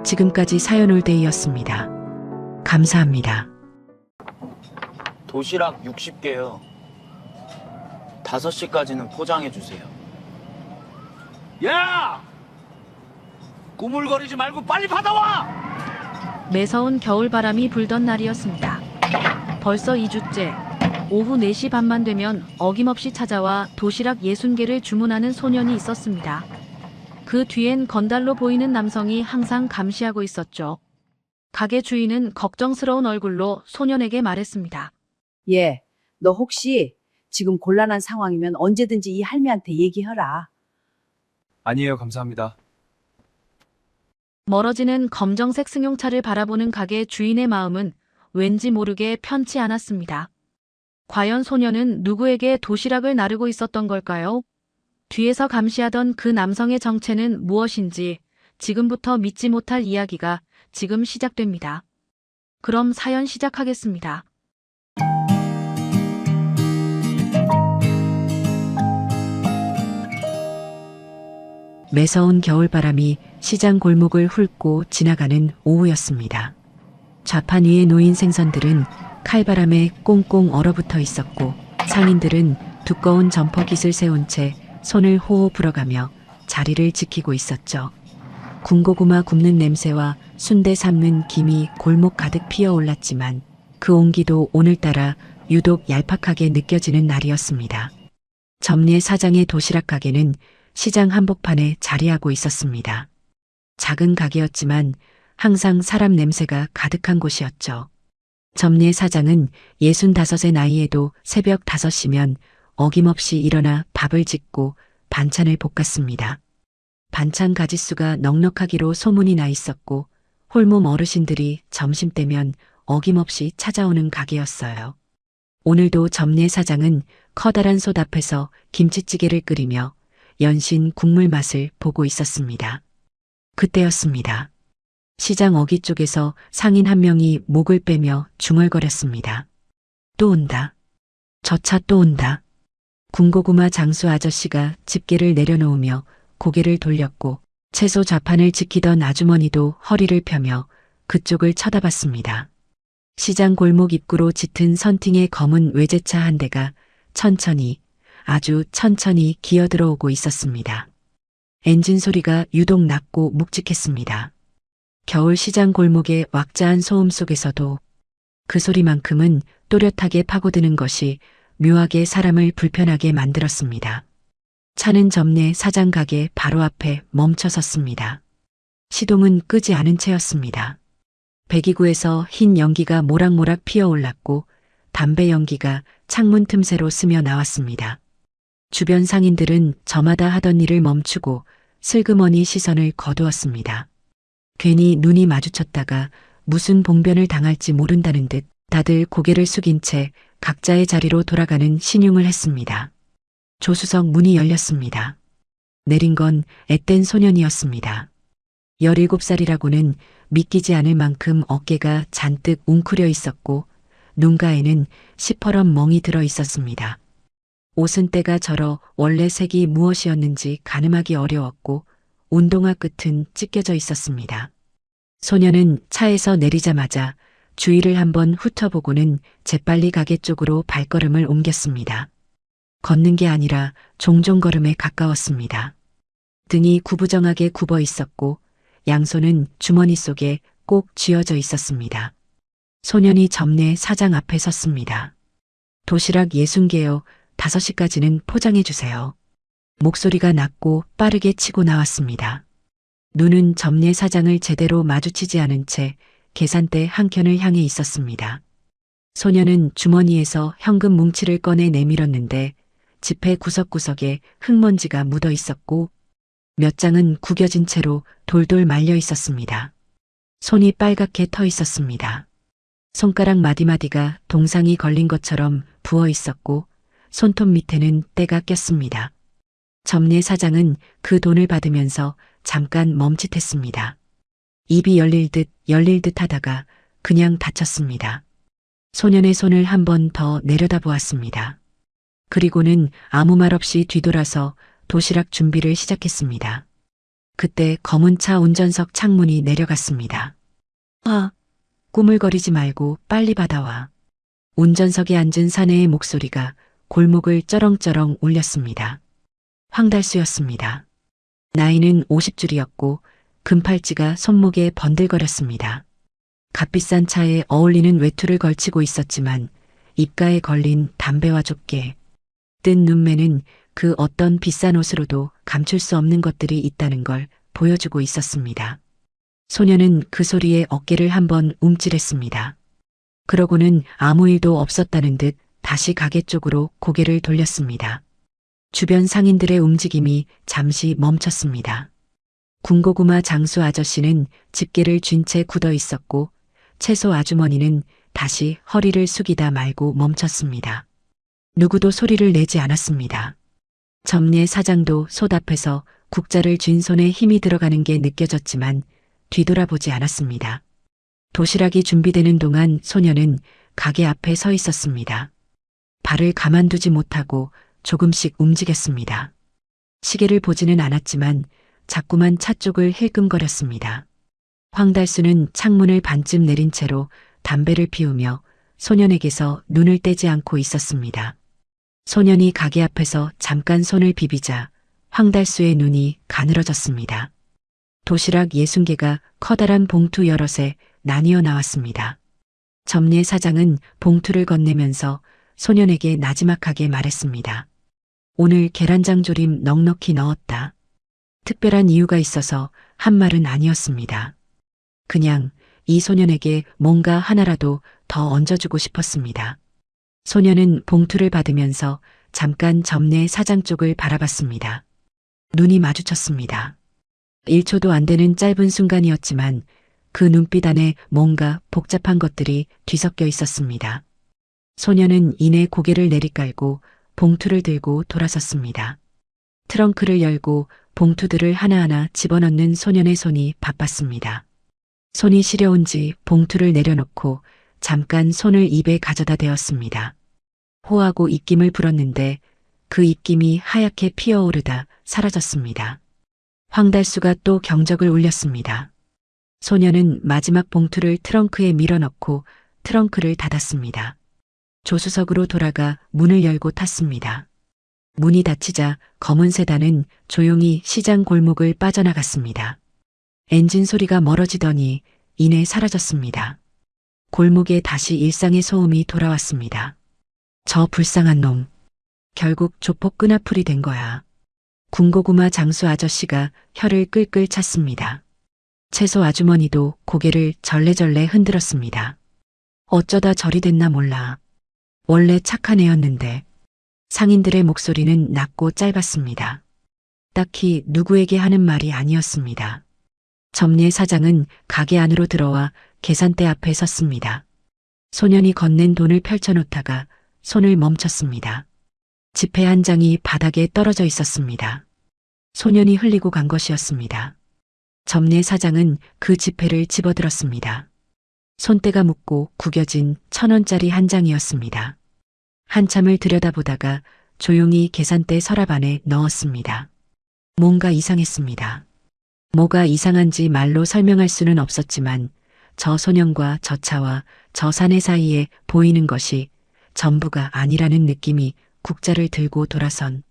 지금까지 사연올데이였습니다. 감사합니다. 도시락 60개요. 5시까지는 포장해주세요. 야! 꾸물거리지 말고 빨리 받아와! 매서운 겨울바람이 불던 날이었습니다. 벌써 2주째 오후 4시 반만 되면 어김없이 찾아와 도시락 60개를 주문하는 소년이 있었습니다. 그 뒤엔 건달로 보이는 남성이 항상 감시하고 있었죠. 가게 주인은 걱정스러운 얼굴로 소년에게 말했습니다. 예, 너 혹시 지금 곤란한 상황이면 언제든지 이 할매한테 얘기해라. 아니에요, 감사합니다. 멀어지는 검정색 승용차를 바라보는 가게 주인의 마음은 왠지 모르게 편치 않았습니다. 과연 소년은 누구에게 도시락을 나르고 있었던 걸까요? 뒤에서 감시하던 그 남성의 정체는 무엇인지 지금부터 믿지 못할 이야기가 지금 시작됩니다. 그럼 사연 시작하겠습니다. 매서운 겨울바람이 시장 골목을 훑고 지나가는 오후였습니다. 좌판 위에 놓인 생선들은 칼바람에 꽁꽁 얼어붙어 있었고 상인들은 두꺼운 점퍼깃을 세운 채 손을 호호 불어가며 자리를 지키고 있었죠. 군고구마 굽는 냄새와 순대 삶는 김이 골목 가득 피어올랐지만 그 온기도 오늘따라 유독 얄팍하게 느껴지는 날이었습니다. 점례 사장의 도시락 가게는 시장 한복판에 자리하고 있었습니다. 작은 가게였지만 항상 사람 냄새가 가득한 곳이었죠. 점례 사장은 65의 나이에도 새벽 5시면 어김없이 일어나 밥을 짓고 반찬을 볶았습니다. 반찬 가짓수가 넉넉하기로 소문이 나 있었고 홀몸 어르신들이 점심때면 어김없이 찾아오는 가게였어요. 오늘도 점례 사장은 커다란 솥 앞에서 김치찌개를 끓이며 연신 국물 맛을 보고 있었습니다. 그때였습니다. 시장 어귀 쪽에서 상인 한 명이 목을 빼며 중얼거렸습니다. 또 온다. 저 차 또 온다. 군고구마 장수 아저씨가 집게를 내려놓으며 고개를 돌렸고 채소 좌판을 지키던 아주머니도 허리를 펴며 그쪽을 쳐다봤습니다. 시장 골목 입구로 짙은 선팅의 검은 외제차 한 대가 천천히, 아주 천천히 기어들어오고 있었습니다. 엔진 소리가 유독 낮고 묵직했습니다. 겨울 시장 골목의 왁자한 소음 속에서도 그 소리만큼은 또렷하게 파고드는 것이 묘하게 사람을 불편하게 만들었습니다. 차는 점례 사장 가게 바로 앞에 멈춰 섰습니다. 시동은 끄지 않은 채였습니다. 배기구에서 흰 연기가 모락모락 피어올랐고 담배 연기가 창문 틈새로 스며 나왔습니다. 주변 상인들은 저마다 하던 일을 멈추고 슬그머니 시선을 거두었습니다. 괜히 눈이 마주쳤다가 무슨 봉변을 당할지 모른다는 듯 다들 고개를 숙인 채 각자의 자리로 돌아가는 신용을 했습니다. 조수석 문이 열렸습니다. 내린 건 앳된 소년이었습니다. 17살이라고는 믿기지 않을 만큼 어깨가 잔뜩 웅크려 있었고 눈가에는 시퍼런 멍이 들어 있었습니다. 옷은 때가 절어 원래 색이 무엇이었는지 가늠하기 어려웠고 운동화 끝은 찢겨져 있었습니다. 소년은 차에서 내리자마자 주위를 한번 훑어보고는 재빨리 가게 쪽으로 발걸음을 옮겼습니다. 걷는 게 아니라 종종 걸음에 가까웠습니다. 등이 구부정하게 굽어 있었고 양손은 주머니 속에 꼭 쥐어져 있었습니다. 소년이 점례 사장 앞에 섰습니다. 도시락 60개요. 5시까지는 포장해 주세요. 목소리가 낮고 빠르게 치고 나왔습니다. 눈은 점례 사장을 제대로 마주치지 않은 채 계산대 한켠을 향해 있었습니다. 소년은 주머니에서 현금 뭉치를 꺼내 내밀었는데 지폐 구석구석에 흙먼지가 묻어 있었고 몇 장은 구겨진 채로 돌돌 말려 있었습니다. 손이 빨갛게 터 있었습니다. 손가락 마디마디가 동상이 걸린 것처럼 부어 있었고 손톱 밑에는 때가 꼈습니다. 점례 사장은 그 돈을 받으면서 잠깐 멈칫했습니다. 입이 열릴 듯 하다가 그냥 닫혔습니다. 소년의 손을 한 번 더 내려다보았습니다. 그리고는 아무 말 없이 뒤돌아서 도시락 준비를 시작했습니다. 그때 검은 차 운전석 창문이 내려갔습니다. 꾸물거리지 말고 빨리 받아와. 운전석에 앉은 사내의 목소리가 골목을 쩌렁쩌렁 울렸습니다. 황달수였습니다. 나이는 50줄이었고 금팔찌가 손목에 번들거렸습니다. 값비싼 차에 어울리는 외투를 걸치고 있었지만 입가에 걸린 담배와 좁게 뜬 눈매는 그 어떤 비싼 옷으로도 감출 수 없는 것들이 있다는 걸 보여주고 있었습니다. 소녀는 그 소리에 어깨를 한번 움찔했습니다. 그러고는 아무 일도 없었다는 듯 다시 가게 쪽으로 고개를 돌렸습니다. 주변 상인들의 움직임이 잠시 멈췄습니다. 군고구마 장수 아저씨는 집게를 쥔 채 굳어 있었고 채소 아주머니는 다시 허리를 숙이다 말고 멈췄습니다. 누구도 소리를 내지 않았습니다. 점례 사장도 솥 앞에서 국자를 쥔 손에 힘이 들어가는 게 느껴졌지만 뒤돌아보지 않았습니다. 도시락이 준비되는 동안 소녀는 가게 앞에 서 있었습니다. 발을 가만두지 못하고 조금씩 움직였습니다. 시계를 보지는 않았지만 자꾸만 차 쪽을 힐끔거렸습니다. 황달수는 창문을 반쯤 내린 채로 담배를 피우며 소년에게서 눈을 떼지 않고 있었습니다. 소년이 가게 앞에서 잠깐 손을 비비자 황달수의 눈이 가늘어졌습니다. 도시락 60개가 커다란 봉투 여럿에 나뉘어 나왔습니다. 점례 사장은 봉투를 건네면서 소년에게 나지막하게 말했습니다. 오늘 계란장 조림 넉넉히 넣었다. 특별한 이유가 있어서 한 말은 아니었습니다. 그냥 이 소년에게 뭔가 하나라도 더 얹어주고 싶었습니다. 소년은 봉투를 받으면서 잠깐 점례 사장 쪽을 바라봤습니다. 눈이 마주쳤습니다. 1초도 안 되는 짧은 순간이었지만 그 눈빛 안에 뭔가 복잡한 것들이 뒤섞여 있었습니다. 소년은 이내 고개를 내리깔고 봉투를 들고 돌아섰습니다. 트렁크를 열고 봉투들을 하나하나 집어넣는 소년의 손이 바빴습니다. 손이 시려운지 봉투를 내려놓고 잠깐 손을 입에 가져다 대었습니다. 호하고 입김을 불었는데 그 입김이 하얗게 피어오르다 사라졌습니다. 황달수가 또 경적을 울렸습니다. 소녀는 마지막 봉투를 트렁크에 밀어넣고 트렁크를 닫았습니다. 조수석으로 돌아가 문을 열고 탔습니다. 문이 닫히자 검은 세단은 조용히 시장 골목을 빠져나갔습니다. 엔진 소리가 멀어지더니 이내 사라졌습니다. 골목에 다시 일상의 소음이 돌아왔습니다. 저 불쌍한 놈. 결국 조폭 끈앞풀이 된 거야. 군고구마 장수 아저씨가 혀를 끌끌 찼습니다. 채소 아주머니도 고개를 절레절레 흔들었습니다. 어쩌다 저리 됐나 몰라. 원래 착한 애였는데. 상인들의 목소리는 낮고 짧았습니다. 딱히 누구에게 하는 말이 아니었습니다. 점례 사장은 가게 안으로 들어와 계산대 앞에 섰습니다. 소년이 건넨 돈을 펼쳐놓다가 손을 멈췄습니다. 지폐 한 장이 바닥에 떨어져 있었습니다. 소년이 흘리고 간 것이었습니다. 점례 사장은 그 지폐를 집어들었습니다. 손때가 묻고 구겨진 1,000원짜리 한 장이었습니다. 한참을 들여다보다가 조용히 계산대 서랍 안에 넣었습니다. 뭔가 이상했습니다. 뭐가 이상한지 말로 설명할 수는 없었지만 저 소년과 저 차와 저 사내 사이에 보이는 것이 전부가 아니라는 느낌이 국자를 들고 돌아선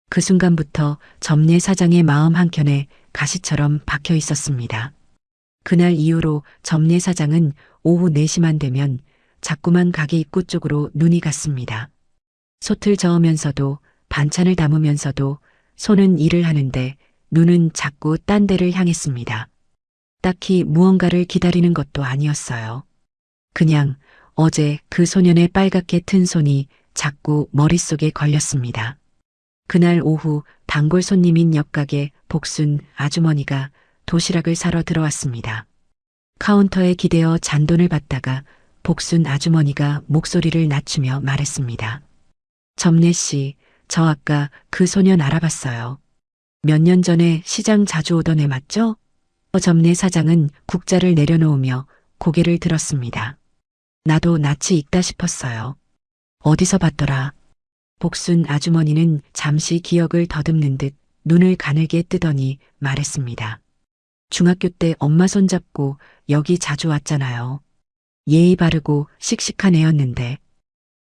그 순간부터 점례 사장의 마음 한켠에 가시처럼 박혀 있었습니다. 그날 이후로 점례 사장은 오후 4시만 되면 자꾸만 가게 입구 쪽으로 눈이 갔습니다. 솥을 저으면서도 반찬을 담으면서도 손은 일을 하는데 눈은 자꾸 딴 데를 향했습니다. 딱히 무언가를 기다리는 것도 아니었어요. 그냥 어제 그 소년의 빨갛게 튼 손이 자꾸 머릿속에 걸렸습니다. 그날 오후 단골 손님인 옆가게 복순 아주머니가 도시락을 사러 들어왔습니다. 카운터에 기대어 잔돈을 받다가 복순 아주머니가 목소리를 낮추며 말했습니다. 점례 씨, 저 아까 그 소년 알아봤어요. 몇 년 전에 시장 자주 오던 애 맞죠? 점례 사장은 국자를 내려놓으며 고개를 들었습니다. 나도 낯이 익다 싶었어요. 어디서 봤더라? 복순 아주머니는 잠시 기억을 더듬는 듯 눈을 가늘게 뜨더니 말했습니다. 중학교 때 엄마 손잡고 여기 자주 왔잖아요. 예의 바르고 씩씩한 애였는데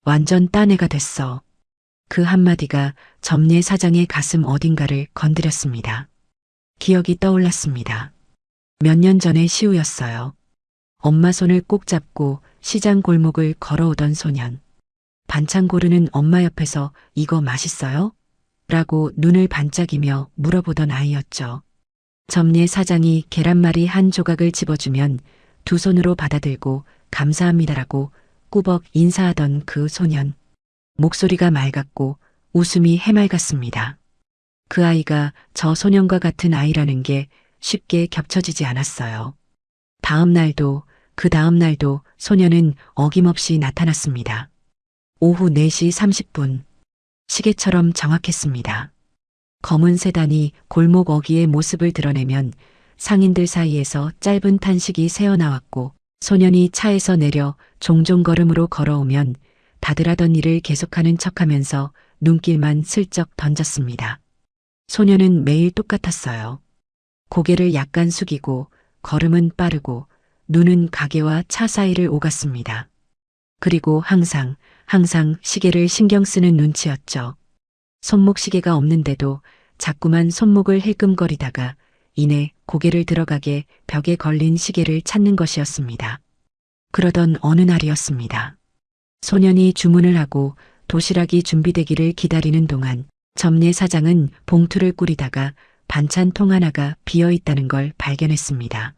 완전 딴 애가 됐어. 그 한마디가 점례 사장의 가슴 어딘가를 건드렸습니다. 기억이 떠올랐습니다. 몇 년 전의 시우였어요. 엄마 손을 꼭 잡고 시장 골목을 걸어오던 소년. 반찬 고르는 엄마 옆에서 이거 맛있어요? 라고 눈을 반짝이며 물어보던 아이였죠. 점례 사장이 계란말이 한 조각을 집어주면 두 손으로 받아들고 감사합니다라고 꾸벅 인사하던 그 소년. 목소리가 맑았고 웃음이 해맑았습니다. 그 아이가 저 소년과 같은 아이라는 게 쉽게 겹쳐지지 않았어요. 다음 날도 그 다음 날도 소년은 어김없이 나타났습니다. 오후 4시 30분. 시계처럼 정확했습니다. 검은 세단이 골목 어귀의 모습을 드러내면 상인들 사이에서 짧은 탄식이 새어나왔고 소년이 차에서 내려 종종 걸음으로 걸어오면 다들 하던 일을 계속하는 척하면서 눈길만 슬쩍 던졌습니다. 소년은 매일 똑같았어요. 고개를 약간 숙이고 걸음은 빠르고 눈은 가게와 차 사이를 오갔습니다. 그리고 항상 시계를 신경 쓰는 눈치였죠. 손목 시계가 없는데도 자꾸만 손목을 힐끔거리다가 이내 고개를 들어가게 벽에 걸린 시계를 찾는 것이었습니다. 그러던 어느 날이었습니다. 소년이 주문을 하고 도시락이 준비되기를 기다리는 동안 점례 사장은 봉투를 꾸리다가 반찬통 하나가 비어 있다는 걸 발견했습니다.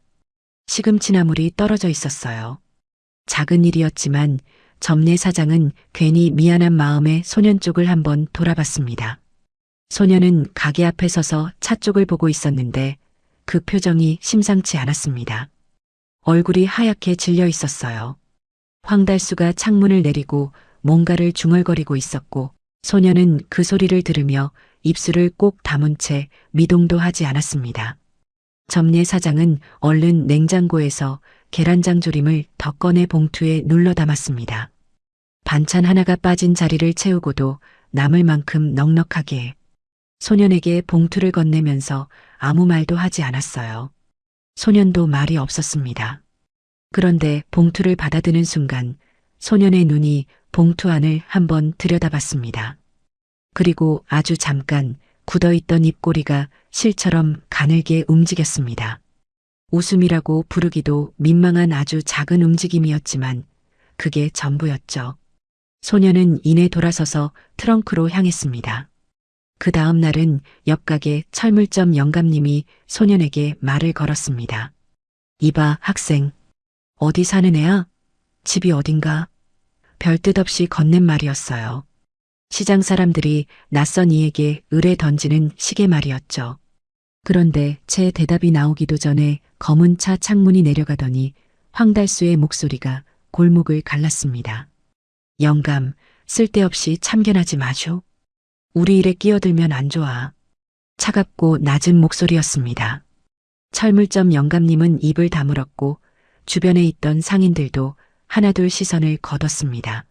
시금치나물이 떨어져 있었어요. 작은 일이었지만 점례 사장은 괜히 미안한 마음에 소년 쪽을 한번 돌아봤습니다. 소년은 가게 앞에 서서 차 쪽을 보고 있었는데 그 표정이 심상치 않았습니다. 얼굴이 하얗게 질려 있었어요. 황달수가 창문을 내리고 뭔가를 중얼거리고 있었고 소년은 그 소리를 들으며 입술을 꼭 다문 채 미동도 하지 않았습니다. 점례 사장은 얼른 냉장고에서 계란장 조림을 더 꺼내 봉투에 눌러 담았습니다. 반찬 하나가 빠진 자리를 채우고도 남을 만큼 넉넉하게 소년에게 봉투를 건네면서 아무 말도 하지 않았어요. 소년도 말이 없었습니다. 그런데 봉투를 받아드는 순간 소년의 눈이 봉투 안을 한번 들여다봤습니다. 그리고 아주 잠깐 굳어있던 입꼬리가 실처럼 가늘게 움직였습니다. 웃음이라고 부르기도 민망한 아주 작은 움직임이었지만 그게 전부였죠. 소년은 이내 돌아서서 트렁크로 향했습니다. 그 다음 날은 옆가게 철물점 영감님이 소년에게 말을 걸었습니다. 이봐 학생, 어디 사는 애야? 집이 어딘가? 별 뜻 없이 건넨 말이었어요. 시장 사람들이 낯선 이에게 의뢰 던지는 시계 말이었죠. 그런데 제 대답이 나오기도 전에 검은 차 창문이 내려가더니 황달수의 목소리가 골목을 갈랐습니다. 영감, 쓸데없이 참견하지 마쇼. 우리 일에 끼어들면 안 좋아. 차갑고 낮은 목소리였습니다. 철물점 영감님은 입을 다물었고 주변에 있던 상인들도 하나둘 시선을 거뒀습니다.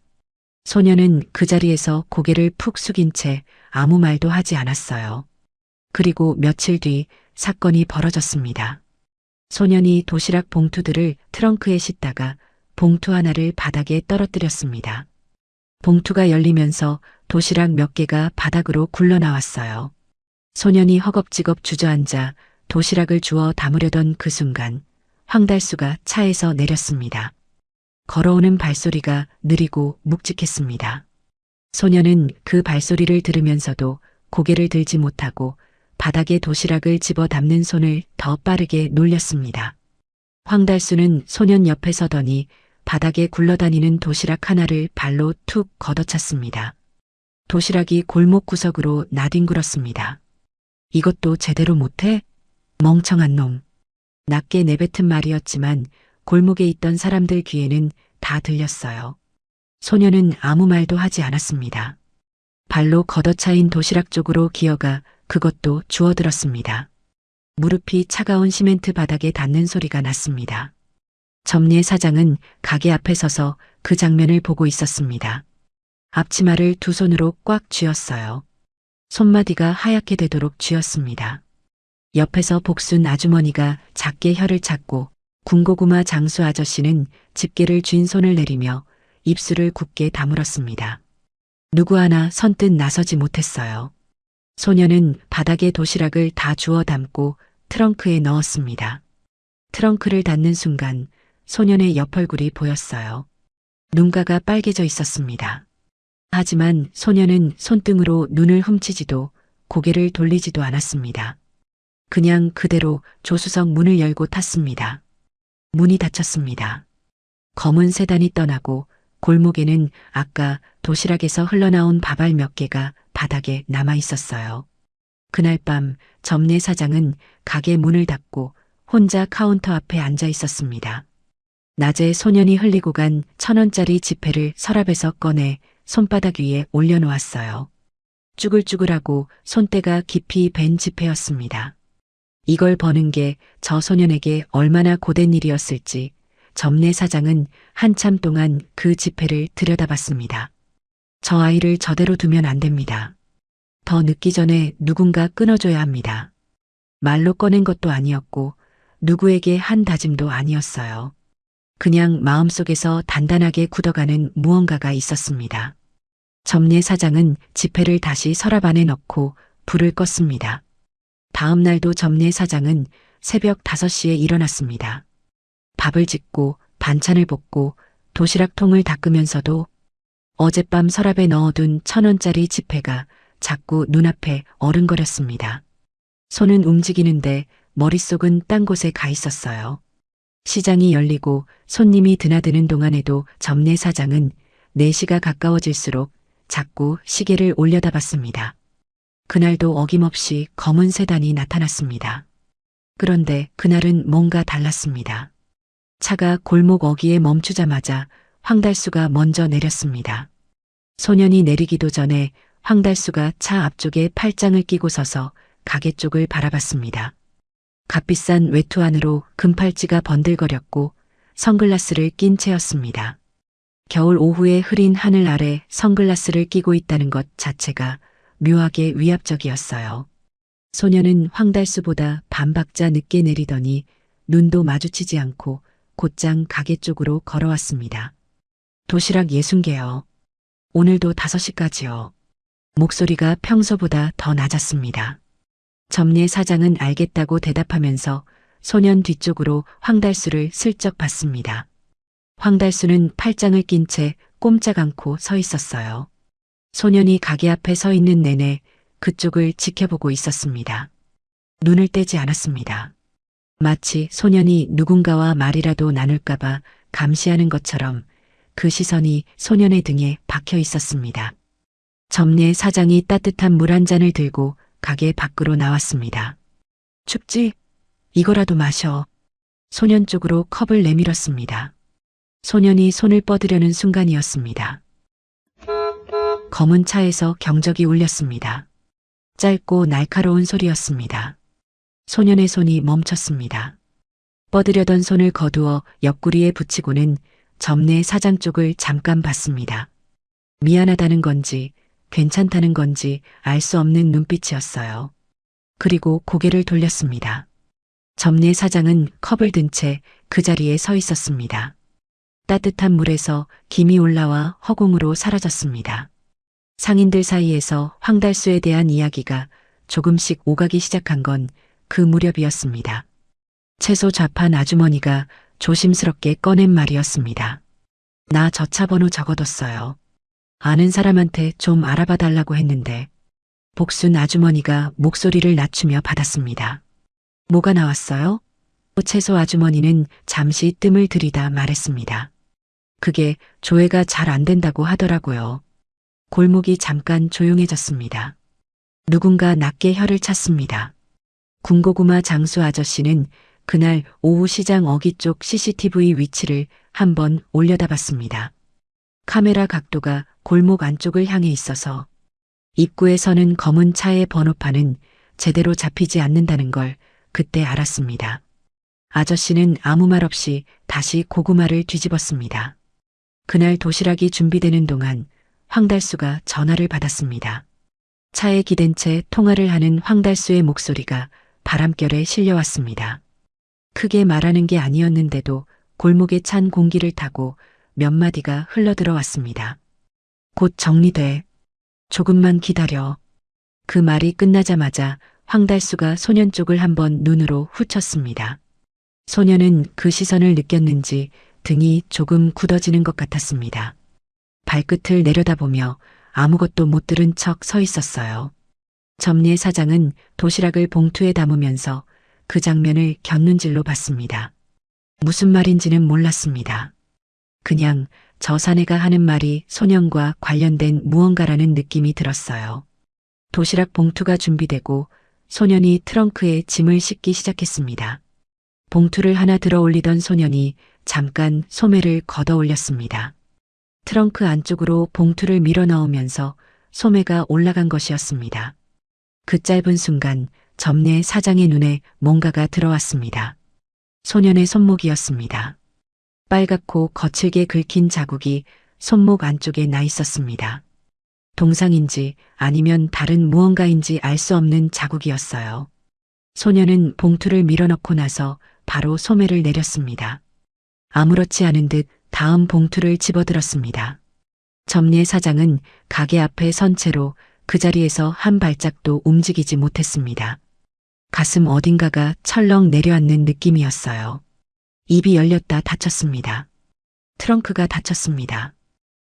소년은 그 자리에서 고개를 푹 숙인 채 아무 말도 하지 않았어요. 그리고 며칠 뒤 사건이 벌어졌습니다. 소년이 도시락 봉투들을 트렁크에 싣다가 봉투 하나를 바닥에 떨어뜨렸습니다. 봉투가 열리면서 도시락 몇 개가 바닥으로 굴러나왔어요. 소년이 허겁지겁 주저앉아 도시락을 주워 담으려던 그 순간 황달수가 차에서 내렸습니다. 걸어오는 발소리가 느리고 묵직했습니다. 소년은 그 발소리를 들으면서도 고개를 들지 못하고 바닥에 도시락을 집어 담는 손을 더 빠르게 놀렸습니다. 황달수는 소년 옆에 서더니 바닥에 굴러다니는 도시락 하나를 발로 툭 걷어찼습니다. 도시락이 골목 구석으로 나뒹굴었습니다. 이것도 제대로 못해? 멍청한 놈. 낮게 내뱉은 말이었지만 골목에 있던 사람들 귀에는 다 들렸어요. 소년은 아무 말도 하지 않았습니다. 발로 걷어차인 도시락 쪽으로 기어가 그것도 주워들었습니다. 무릎이 차가운 시멘트 바닥에 닿는 소리가 났습니다. 점례 사장은 가게 앞에 서서 그 장면을 보고 있었습니다. 앞치마를 두 손으로 꽉 쥐었어요. 손마디가 하얗게 되도록 쥐었습니다. 옆에서 복순 아주머니가 작게 혀를 찾고 군고구마 장수 아저씨는 집게를 쥔 손을 내리며 입술을 굳게 다물었습니다. 누구 하나 선뜻 나서지 못했어요. 소녀는 바닥에 도시락을 다 주워 담고 트렁크에 넣었습니다. 트렁크를 닫는 순간 소년의 옆얼굴이 보였어요. 눈가가 빨개져 있었습니다. 하지만 소녀는 손등으로 눈을 훔치지도 고개를 돌리지도 않았습니다. 그냥 그대로 조수석 문을 열고 탔습니다. 문이 닫혔습니다. 검은 세단이 떠나고 골목에는 아까 도시락에서 흘러나온 밥알 몇 개가 바닥에 남아 있었어요. 그날 밤 점례 사장은 가게 문을 닫고 혼자 카운터 앞에 앉아 있었습니다. 낮에 소년이 흘리고 간 1,000원짜리 지폐를 서랍에서 꺼내 손바닥 위에 올려놓았어요. 쭈글쭈글하고 손때가 깊이 밴 지폐였습니다. 이걸 버는 게 저 소년에게 얼마나 고된 일이었을지 점례 사장은 한참 동안 그 지폐를 들여다봤습니다. 저 아이를 저대로 두면 안 됩니다. 더 늦기 전에 누군가 끊어줘야 합니다. 말로 꺼낸 것도 아니었고 누구에게 한 다짐도 아니었어요. 그냥 마음속에서 단단하게 굳어가는 무언가가 있었습니다. 점례 사장은 지폐를 다시 서랍 안에 넣고 불을 껐습니다. 다음 날도 점례 사장은 새벽 5시에 일어났습니다. 밥을 짓고 반찬을 볶고 도시락통을 닦으면서도 어젯밤 서랍에 넣어둔 1,000원짜리 지폐가 자꾸 눈앞에 어른거렸습니다. 손은 움직이는데 머릿속은 딴 곳에 가 있었어요. 시장이 열리고 손님이 드나드는 동안에도 점례 사장은 4시가 가까워질수록 자꾸 시계를 올려다봤습니다. 그날도 어김없이 검은 세단이 나타났습니다. 그런데 그날은 뭔가 달랐습니다. 차가 골목 어귀에 멈추자마자 황달수가 먼저 내렸습니다. 소년이 내리기도 전에 황달수가 차 앞쪽에 팔짱을 끼고 서서 가게 쪽을 바라봤습니다. 값비싼 외투 안으로 금팔찌가 번들거렸고 선글라스를 낀 채였습니다. 겨울 오후의 흐린 하늘 아래 선글라스를 끼고 있다는 것 자체가 묘하게 위압적이었어요. 소녀는 황달수보다 반박자 늦게 내리더니 눈도 마주치지 않고 곧장 가게 쪽으로 걸어왔습니다. 도시락 60개요. 오늘도 5시까지요. 목소리가 평소보다 더 낮았습니다. 점례 사장은 알겠다고 대답하면서 소년 뒤쪽으로 황달수를 슬쩍 봤습니다. 황달수는 팔짱을 낀 채 꼼짝 않고 서 있었어요. 소년이 가게 앞에 서 있는 내내 그쪽을 지켜보고 있었습니다. 눈을 떼지 않았습니다. 마치 소년이 누군가와 말이라도 나눌까봐 감시하는 것처럼 그 시선이 소년의 등에 박혀 있었습니다. 점례 사장이 따뜻한 물 한 잔을 들고 가게 밖으로 나왔습니다. 춥지? 이거라도 마셔. 소년 쪽으로 컵을 내밀었습니다. 소년이 손을 뻗으려는 순간이었습니다. 검은 차에서 경적이 울렸습니다. 짧고 날카로운 소리였습니다. 소년의 손이 멈췄습니다. 뻗으려던 손을 거두어 옆구리에 붙이고는 점례 사장 쪽을 잠깐 봤습니다. 미안하다는 건지 괜찮다는 건지 알 수 없는 눈빛이었어요. 그리고 고개를 돌렸습니다. 점례 사장은 컵을 든 채 그 자리에 서 있었습니다. 따뜻한 물에서 김이 올라와 허공으로 사라졌습니다. 상인들 사이에서 황달수에 대한 이야기가 조금씩 오가기 시작한 건 그 무렵이었습니다. 채소 좌판 아주머니가 조심스럽게 꺼낸 말이었습니다. 나 저 차 번호 적어뒀어요. 아는 사람한테 좀 알아봐 달라고 했는데. 복순 아주머니가 목소리를 낮추며 받았습니다. 뭐가 나왔어요? 채소 아주머니는 잠시 뜸을 들이다 말했습니다. 그게 조회가 잘 안 된다고 하더라고요. 골목이 잠깐 조용해졌습니다. 누군가 낮게 혀를 찼습니다. 군고구마 장수 아저씨는 그날 오후 시장 어귀 쪽 CCTV 위치를 한번 올려다봤습니다. 카메라 각도가 골목 안쪽을 향해 있어서 입구에 서는 검은 차의 번호판은 제대로 잡히지 않는다는 걸 그때 알았습니다. 아저씨는 아무 말 없이 다시 고구마를 뒤집었습니다. 그날 도시락이 준비되는 동안 황달수가 전화를 받았습니다. 차에 기댄 채 통화를 하는 황달수의 목소리가 바람결에 실려왔습니다. 크게 말하는 게 아니었는데도 골목에 찬 공기를 타고 몇 마디가 흘러들어왔습니다. 곧 정리돼. 조금만 기다려. 그 말이 끝나자마자 황달수가 소년 쪽을 한번 눈으로 훑었습니다. 소년은 그 시선을 느꼈는지 등이 조금 굳어지는 것 같았습니다. 발끝을 내려다보며 아무것도 못 들은 척 서 있었어요. 점례 사장은 도시락을 봉투에 담으면서 그 장면을 곁눈질로 봤습니다. 무슨 말인지는 몰랐습니다. 그냥 저 사내가 하는 말이 소년과 관련된 무언가라는 느낌이 들었어요. 도시락 봉투가 준비되고 소년이 트렁크에 짐을 싣기 시작했습니다. 봉투를 하나 들어 올리던 소년이 잠깐 소매를 걷어 올렸습니다. 트렁크 안쪽으로 봉투를 밀어 넣으면서 소매가 올라간 것이었습니다. 그 짧은 순간 점례 사장의 눈에 뭔가가 들어왔습니다. 소년의 손목이었습니다. 빨갛고 거칠게 긁힌 자국이 손목 안쪽에 나 있었습니다. 동상인지 아니면 다른 무언가인지 알 수 없는 자국이었어요. 소년은 봉투를 밀어넣고 나서 바로 소매를 내렸습니다. 아무렇지 않은 듯 다음 봉투를 집어들었습니다. 점례 사장은 가게 앞에 선 채로 그 자리에서 한 발짝도 움직이지 못했습니다. 가슴 어딘가가 철렁 내려앉는 느낌이었어요. 입이 열렸다 닫혔습니다. 트렁크가 닫혔습니다.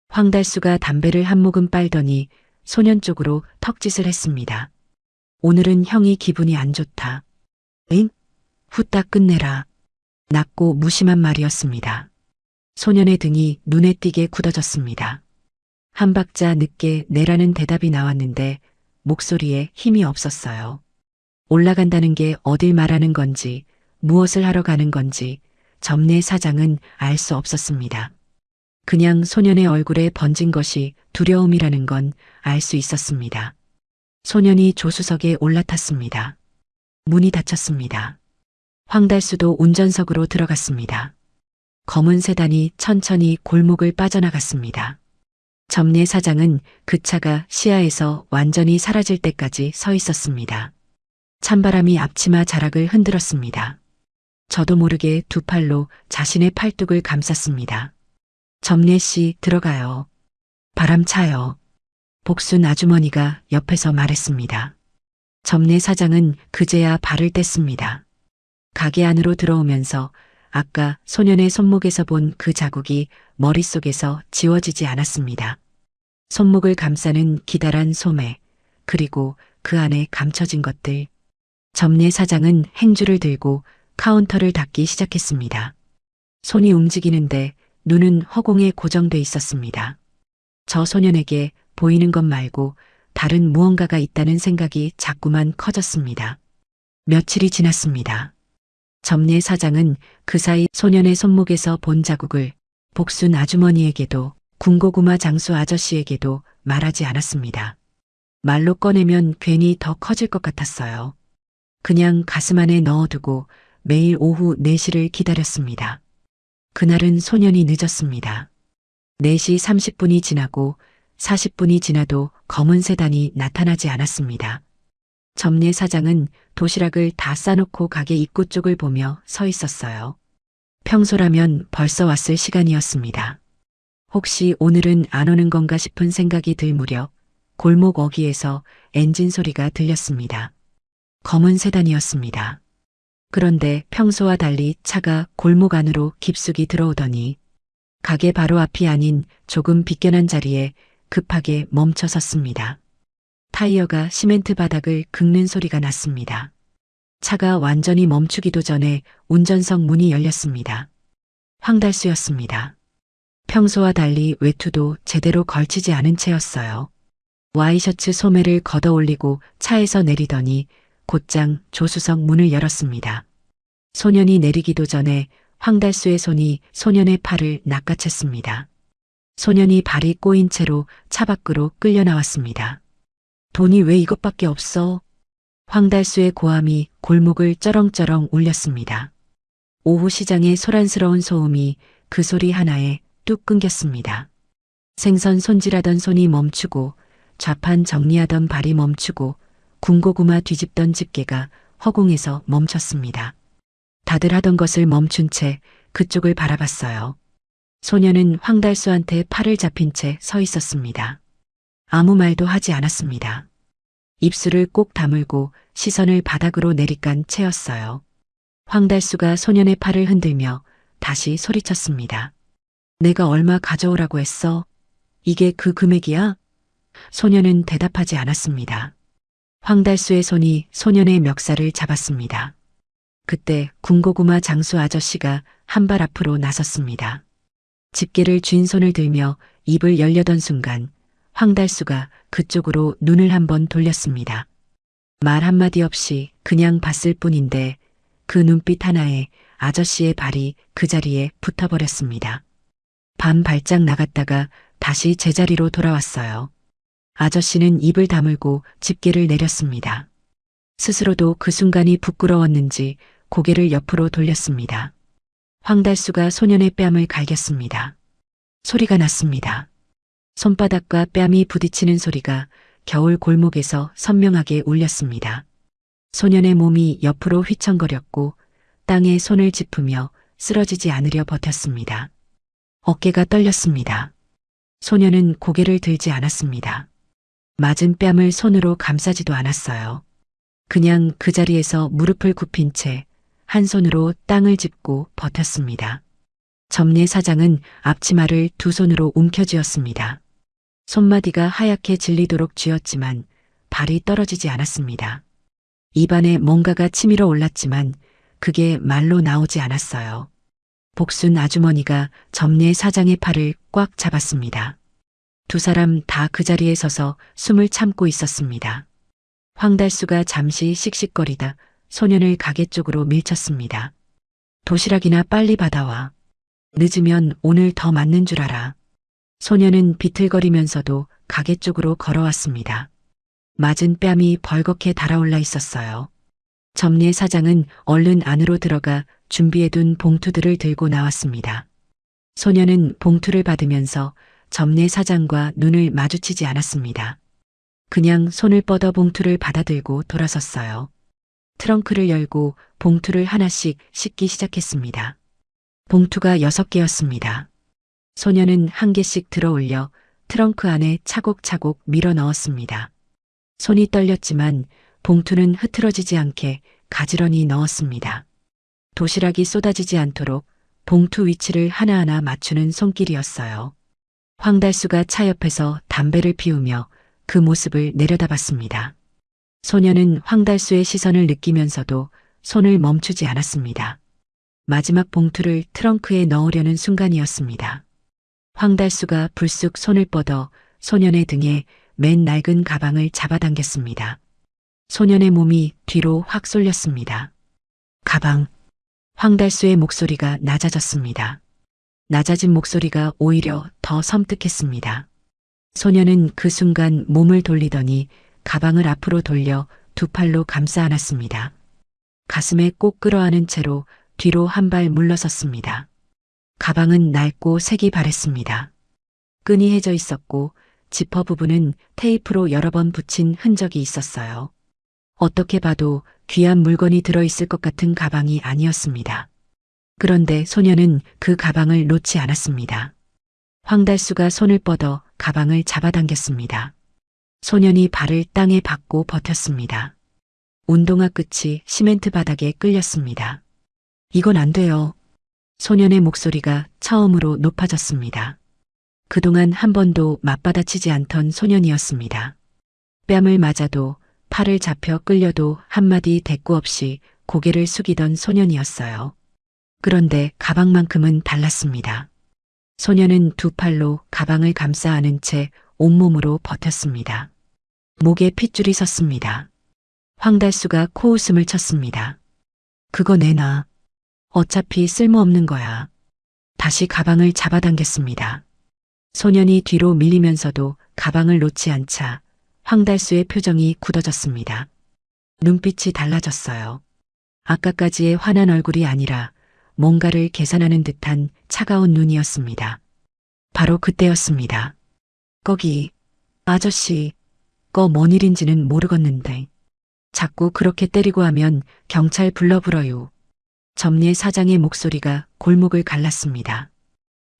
황달수가 담배를 한 모금 빨더니 소년 쪽으로 턱짓을 했습니다. 오늘은 형이 기분이 안 좋다. 응? 후딱 끝내라. 낮고 무심한 말이었습니다. 소년의 등이 눈에 띄게 굳어졌습니다. 한 박자 늦게 내라는 대답이 나왔는데 목소리에 힘이 없었어요. 올라간다는 게 어딜 말하는 건지 무엇을 하러 가는 건지 점례 사장은 알 수 없었습니다. 그냥 소년의 얼굴에 번진 것이 두려움이라는 건 알 수 있었습니다. 소년이 조수석에 올라탔습니다. 문이 닫혔습니다. 황달수도 운전석으로 들어갔습니다. 검은 세단이 천천히 골목을 빠져나갔습니다. 점례 사장은 그 차가 시야에서 완전히 사라질 때까지 서 있었습니다. 찬바람이 앞치마 자락을 흔들었습니다. 저도 모르게 두 팔로 자신의 팔뚝을 감쌌습니다. 점례 씨 들어가요. 바람 차요. 복순 아주머니가 옆에서 말했습니다. 점례 사장은 그제야 발을 뗐습니다. 가게 안으로 들어오면서 아까 소년의 손목에서 본 그 자국이 머릿속에서 지워지지 않았습니다. 손목을 감싸는 기다란 소매, 그리고 그 안에 감춰진 것들. 점례 사장은 행주를 들고 카운터를 닫기 시작했습니다. 손이 움직이는데 눈은 허공에 고정돼 있었습니다. 저 소년에게 보이는 것 말고 다른 무언가가 있다는 생각이 자꾸만 커졌습니다. 며칠이 지났습니다. 점례 사장은 그 사이 소년의 손목에서 본 자국을 복순 아주머니에게도 군고구마 장수 아저씨에게도 말하지 않았습니다. 말로 꺼내면 괜히 더 커질 것 같았어요. 그냥 가슴 안에 넣어두고 매일 오후 4시를 기다렸습니다. 그날은 소년이 늦었습니다. 4시 30분이 지나고 40분이 지나도 검은 세단이 나타나지 않았습니다. 점례 사장은 도시락을 다 싸놓고 가게 입구 쪽을 보며 서 있었어요. 평소라면 벌써 왔을 시간이었습니다. 혹시 오늘은 안 오는 건가 싶은 생각이 들 무렵 골목 어귀에서 엔진 소리가 들렸습니다. 검은 세단이었습니다. 그런데 평소와 달리 차가 골목 안으로 깊숙이 들어오더니 가게 바로 앞이 아닌 조금 비껴난 자리에 급하게 멈춰 섰습니다. 타이어가 시멘트 바닥을 긁는 소리가 났습니다. 차가 완전히 멈추기도 전에 운전석 문이 열렸습니다. 황달수였습니다. 평소와 달리 외투도 제대로 걸치지 않은 채였어요. 와이셔츠 소매를 걷어 올리고 차에서 내리더니 곧장 조수석 문을 열었습니다. 소년이 내리기도 전에 황달수의 손이 소년의 팔을 낚아챘습니다. 소년이 발이 꼬인 채로 차 밖으로 끌려 나왔습니다. 돈이 왜 이것밖에 없어? 황달수의 고함이 골목을 쩌렁쩌렁 울렸습니다. 오후 시장의 소란스러운 소음이 그 소리 하나에 뚝 끊겼습니다. 생선 손질하던 손이 멈추고 좌판 정리하던 발이 멈추고 군고구마 뒤집던 집게가 허공에서 멈췄습니다. 다들 하던 것을 멈춘 채 그쪽을 바라봤어요. 소녀는 황달수한테 팔을 잡힌 채 서 있었습니다. 아무 말도 하지 않았습니다. 입술을 꼭 다물고 시선을 바닥으로 내리깐 채였어요. 황달수가 소년의 팔을 흔들며 다시 소리쳤습니다. 내가 얼마 가져오라고 했어? 이게 그 금액이야? 소년은 대답하지 않았습니다. 황달수의 손이 소년의 멱살을 잡았습니다. 그때 군고구마 장수 아저씨가 한 발 앞으로 나섰습니다. 집게를 쥔 손을 들며 입을 열려던 순간 황달수가 그쪽으로 눈을 한번 돌렸습니다. 말 한마디 없이 그냥 봤을 뿐인데 그 눈빛 하나에 아저씨의 발이 그 자리에 붙어버렸습니다. 반 발짝 나갔다가 다시 제자리로 돌아왔어요. 아저씨는 입을 다물고 집게를 내렸습니다. 스스로도 그 순간이 부끄러웠는지 고개를 옆으로 돌렸습니다. 황달수가 소년의 뺨을 갈겼습니다. 소리가 났습니다. 손바닥과 뺨이 부딪히는 소리가 겨울 골목에서 선명하게 울렸습니다. 소년의 몸이 옆으로 휘청거렸고 땅에 손을 짚으며 쓰러지지 않으려 버텼습니다. 어깨가 떨렸습니다. 소년은 고개를 들지 않았습니다. 맞은 뺨을 손으로 감싸지도 않았어요. 그냥 그 자리에서 무릎을 굽힌 채 한 손으로 땅을 짚고 버텼습니다. 점례 사장은 앞치마를 두 손으로 움켜쥐었습니다. 손마디가 하얗게 질리도록 쥐었지만 발이 떨어지지 않았습니다. 입안에 뭔가가 치밀어 올랐지만 그게 말로 나오지 않았어요. 복순 아주머니가 점례 사장의 팔을 꽉 잡았습니다. 두 사람 다 그 자리에 서서 숨을 참고 있었습니다. 황달수가 잠시 씩씩거리다 소년을 가게 쪽으로 밀쳤습니다. 도시락이나 빨리 받아와. 늦으면 오늘 더 맞는 줄 알아. 소년은 비틀거리면서도 가게 쪽으로 걸어왔습니다. 맞은 뺨이 벌겋게 달아올라 있었어요. 점례 사장은 얼른 안으로 들어가 준비해둔 봉투들을 들고 나왔습니다. 소년은 봉투를 받으면서 점례 사장과 눈을 마주치지 않았습니다. 그냥 손을 뻗어 봉투를 받아들고 돌아섰어요. 트렁크를 열고 봉투를 하나씩 씻기 시작했습니다. 봉투가 6개였습니다. 소년은 한 개씩 들어 올려 트렁크 안에 차곡차곡 밀어 넣었습니다. 손이 떨렸지만 봉투는 흐트러지지 않게 가지런히 넣었습니다. 도시락이 쏟아지지 않도록 봉투 위치를 하나하나 맞추는 손길이었어요. 황달수가 차 옆에서 담배를 피우며 그 모습을 내려다봤습니다. 소년은 황달수의 시선을 느끼면서도 손을 멈추지 않았습니다. 마지막 봉투를 트렁크에 넣으려는 순간이었습니다. 황달수가 불쑥 손을 뻗어 소년의 등에 맨 낡은 가방을 잡아당겼습니다. 소년의 몸이 뒤로 확 쏠렸습니다. 가방. 황달수의 목소리가 낮아졌습니다. 낮아진 목소리가 오히려 더 섬뜩했습니다. 소년은 그 순간 몸을 돌리더니 가방을 앞으로 돌려 두 팔로 감싸 안았습니다. 가슴에 꼭 끌어안은 채로 뒤로 한 발 물러섰습니다. 가방은 낡고 색이 바랬습니다. 끈이 해져 있었고 지퍼 부분은 테이프로 여러 번 붙인 흔적이 있었어요. 어떻게 봐도 귀한 물건이 들어있을 것 같은 가방이 아니었습니다. 그런데 소년은 그 가방을 놓지 않았습니다. 황달수가 손을 뻗어 가방을 잡아당겼습니다. 소년이 발을 땅에 박고 버텼습니다. 운동화 끝이 시멘트 바닥에 끌렸습니다. 이건 안 돼요. 소년의 목소리가 처음으로 높아졌습니다. 그동안 한 번도 맞받아치지 않던 소년이었습니다. 뺨을 맞아도 팔을 잡혀 끌려도 한마디 대꾸 없이 고개를 숙이던 소년이었어요. 그런데 가방만큼은 달랐습니다. 소년은 두 팔로 가방을 감싸 안은 채 온몸으로 버텼습니다. 목에 핏줄이 섰습니다. 황달수가 코웃음을 쳤습니다. 그거 내놔. 어차피 쓸모없는 거야. 다시 가방을 잡아당겼습니다. 소년이 뒤로 밀리면서도 가방을 놓지 않자 황달수의 표정이 굳어졌습니다. 눈빛이 달라졌어요. 아까까지의 환한 얼굴이 아니라 뭔가를 계산하는 듯한 차가운 눈이었습니다. 바로 그때였습니다. 거기, 아저씨, 꺼 뭔 일인지는 모르겠는데. 자꾸 그렇게 때리고 하면 경찰 불러불어요. 점례 사장의 목소리가 골목을 갈랐습니다.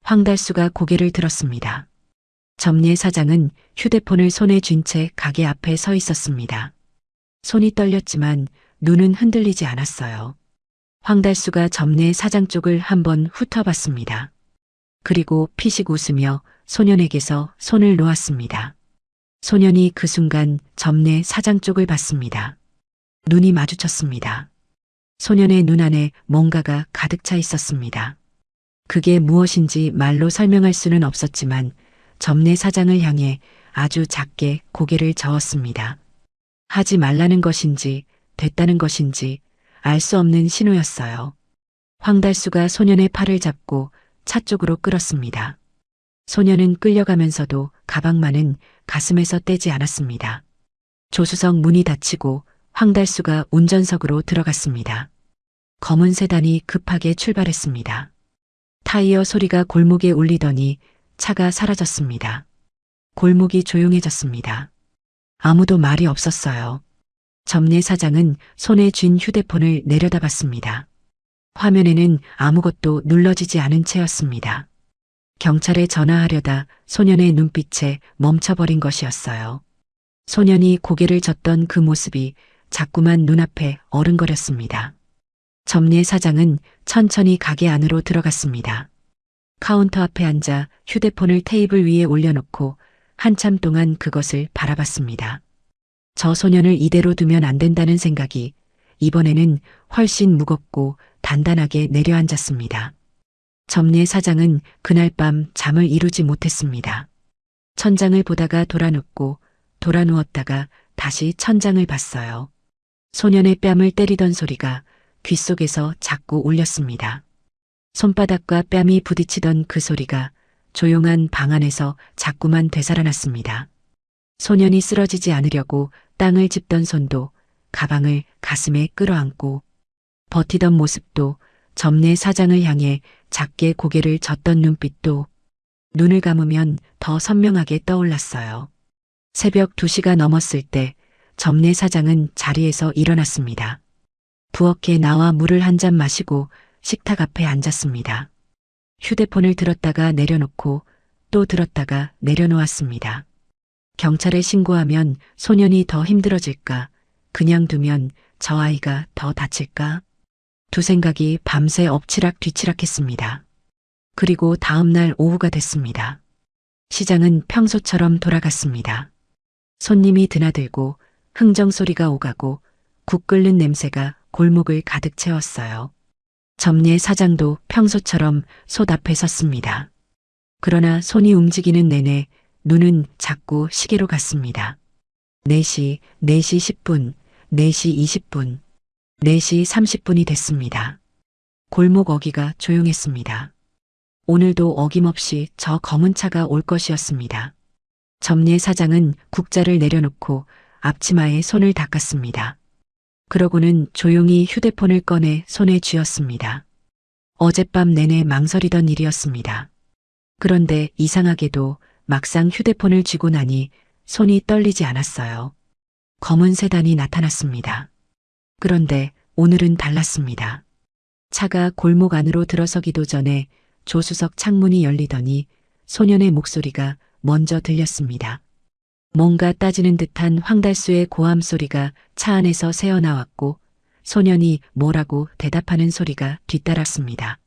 황달수가 고개를 들었습니다. 점례 사장은 휴대폰을 손에 쥔 채 가게 앞에 서 있었습니다. 손이 떨렸지만 눈은 흔들리지 않았어요. 황달수가 점례 사장 쪽을 한번 훑어봤습니다. 그리고 피식 웃으며 소년에게서 손을 놓았습니다. 소년이 그 순간 점례 사장 쪽을 봤습니다. 눈이 마주쳤습니다. 소년의 눈 안에 뭔가가 가득 차 있었습니다. 그게 무엇인지 말로 설명할 수는 없었지만 점례 사장을 향해 아주 작게 고개를 저었습니다. 하지 말라는 것인지 됐다는 것인지 알 수 없는 신호였어요. 황달수가 소년의 팔을 잡고 차 쪽으로 끌었습니다. 소년은 끌려가면서도 가방만은 가슴에서 떼지 않았습니다. 조수석 문이 닫히고 황달수가 운전석으로 들어갔습니다. 검은 세단이 급하게 출발했습니다. 타이어 소리가 골목에 울리더니 차가 사라졌습니다. 골목이 조용해졌습니다. 아무도 말이 없었어요. 점례 사장은 손에 쥔 휴대폰을 내려다봤습니다. 화면에는 아무것도 눌러지지 않은 채였습니다. 경찰에 전화하려다 소년의 눈빛에 멈춰버린 것이었어요. 소년이 고개를 젓던 그 모습이 자꾸만 눈앞에 어른거렸습니다. 점례 사장은 천천히 가게 안으로 들어갔습니다. 카운터 앞에 앉아 휴대폰을 테이블 위에 올려놓고 한참 동안 그것을 바라봤습니다. 저 소년을 이대로 두면 안 된다는 생각이 이번에는 훨씬 무겁고 단단하게 내려앉았습니다. 점례 사장은 그날 밤 잠을 이루지 못했습니다. 천장을 보다가 돌아눕고 돌아누웠다가 다시 천장을 봤어요. 소년의 뺨을 때리던 소리가 귓속에서 자꾸 울렸습니다. 손바닥과 뺨이 부딪히던 그 소리가 조용한 방 안에서 자꾸만 되살아났습니다. 소년이 쓰러지지 않으려고 땅을 짚던 손도 가방을 가슴에 끌어안고 버티던 모습도 점례 사장을 향해 작게 고개를 젓던 눈빛도 눈을 감으면 더 선명하게 떠올랐어요. 새벽 2시가 넘었을 때 점례 사장은 자리에서 일어났습니다. 부엌에 나와 물을 한 잔 마시고 식탁 앞에 앉았습니다. 휴대폰을 들었다가 내려놓고 또 들었다가 내려놓았습니다. 경찰에 신고하면 소년이 더 힘들어질까? 그냥 두면 저 아이가 더 다칠까? 두 생각이 밤새 엎치락 뒤치락했습니다. 그리고 다음 날 오후가 됐습니다. 시장은 평소처럼 돌아갔습니다. 손님이 드나들고 흥정 소리가 오가고 국 끓는 냄새가 골목을 가득 채웠어요. 점례 사장도 평소처럼 솥 앞에 섰습니다. 그러나 손이 움직이는 내내 눈은 자꾸 시계로 갔습니다. 4시, 4시 10분, 4시 20분, 4시 30분이 됐습니다. 골목 어귀가 조용했습니다. 오늘도 어김없이 저 검은 차가 올 것이었습니다. 점례 사장은 국자를 내려놓고 앞치마에 손을 닦았습니다. 그러고는 조용히 휴대폰을 꺼내 손에 쥐었습니다. 어젯밤 내내 망설이던 일이었습니다. 그런데 이상하게도 막상 휴대폰을 쥐고 나니 손이 떨리지 않았어요. 검은 세단이 나타났습니다. 그런데 오늘은 달랐습니다. 차가 골목 안으로 들어서기도 전에 조수석 창문이 열리더니 소년의 목소리가 먼저 들렸습니다. 뭔가 따지는 듯한 황달수의 고함 소리가 차 안에서 새어나왔고 소년이 뭐라고 대답하는 소리가 뒤따랐습니다.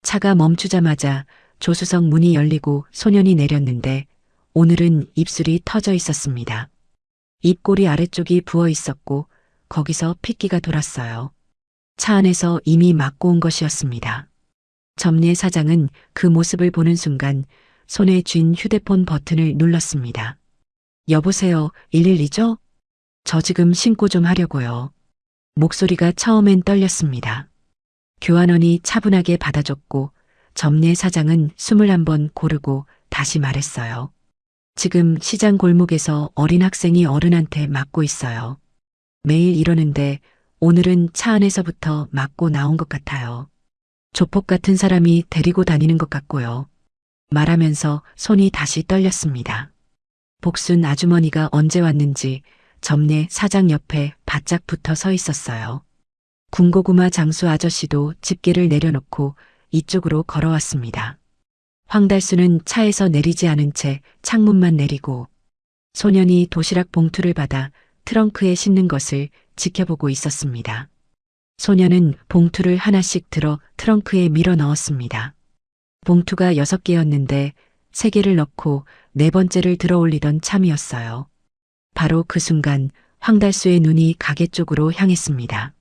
차가 멈추자마자 조수석 문이 열리고 소년이 내렸는데 오늘은 입술이 터져 있었습니다. 입꼬리 아래쪽이 부어 있었고 거기서 핏기가 돌았어요. 차 안에서 이미 맞고 온 것이었습니다. 점례 사장은 그 모습을 보는 순간 손에 쥔 휴대폰 버튼을 눌렀습니다. 여보세요, 112죠? 저 지금 신고 좀 하려고요. 목소리가 처음엔 떨렸습니다. 교환원이 차분하게 받아줬고 점례 사장은 숨을 한번 고르고 다시 말했어요. 지금 시장 골목에서 어린 학생이 어른한테 맞고 있어요. 매일 이러는데 오늘은 차 안에서부터 맞고 나온 것 같아요. 조폭 같은 사람이 데리고 다니는 것 같고요. 말하면서 손이 다시 떨렸습니다. 복순 아주머니가 언제 왔는지 점례 사장 옆에 바짝 붙어 서 있었어요. 군고구마 장수 아저씨도 집게를 내려놓고 이쪽으로 걸어왔습니다. 황달수는 차에서 내리지 않은 채 창문만 내리고 소년이 도시락 봉투를 받아 트렁크에 싣는 것을 지켜보고 있었습니다. 소년은 봉투를 하나씩 들어 트렁크에 밀어 넣었습니다. 봉투가 6개였는데 3개를 넣고 4번째를 들어 올리던 참이었어요. 바로 그 순간 황달수의 눈이 가게 쪽으로 향했습니다.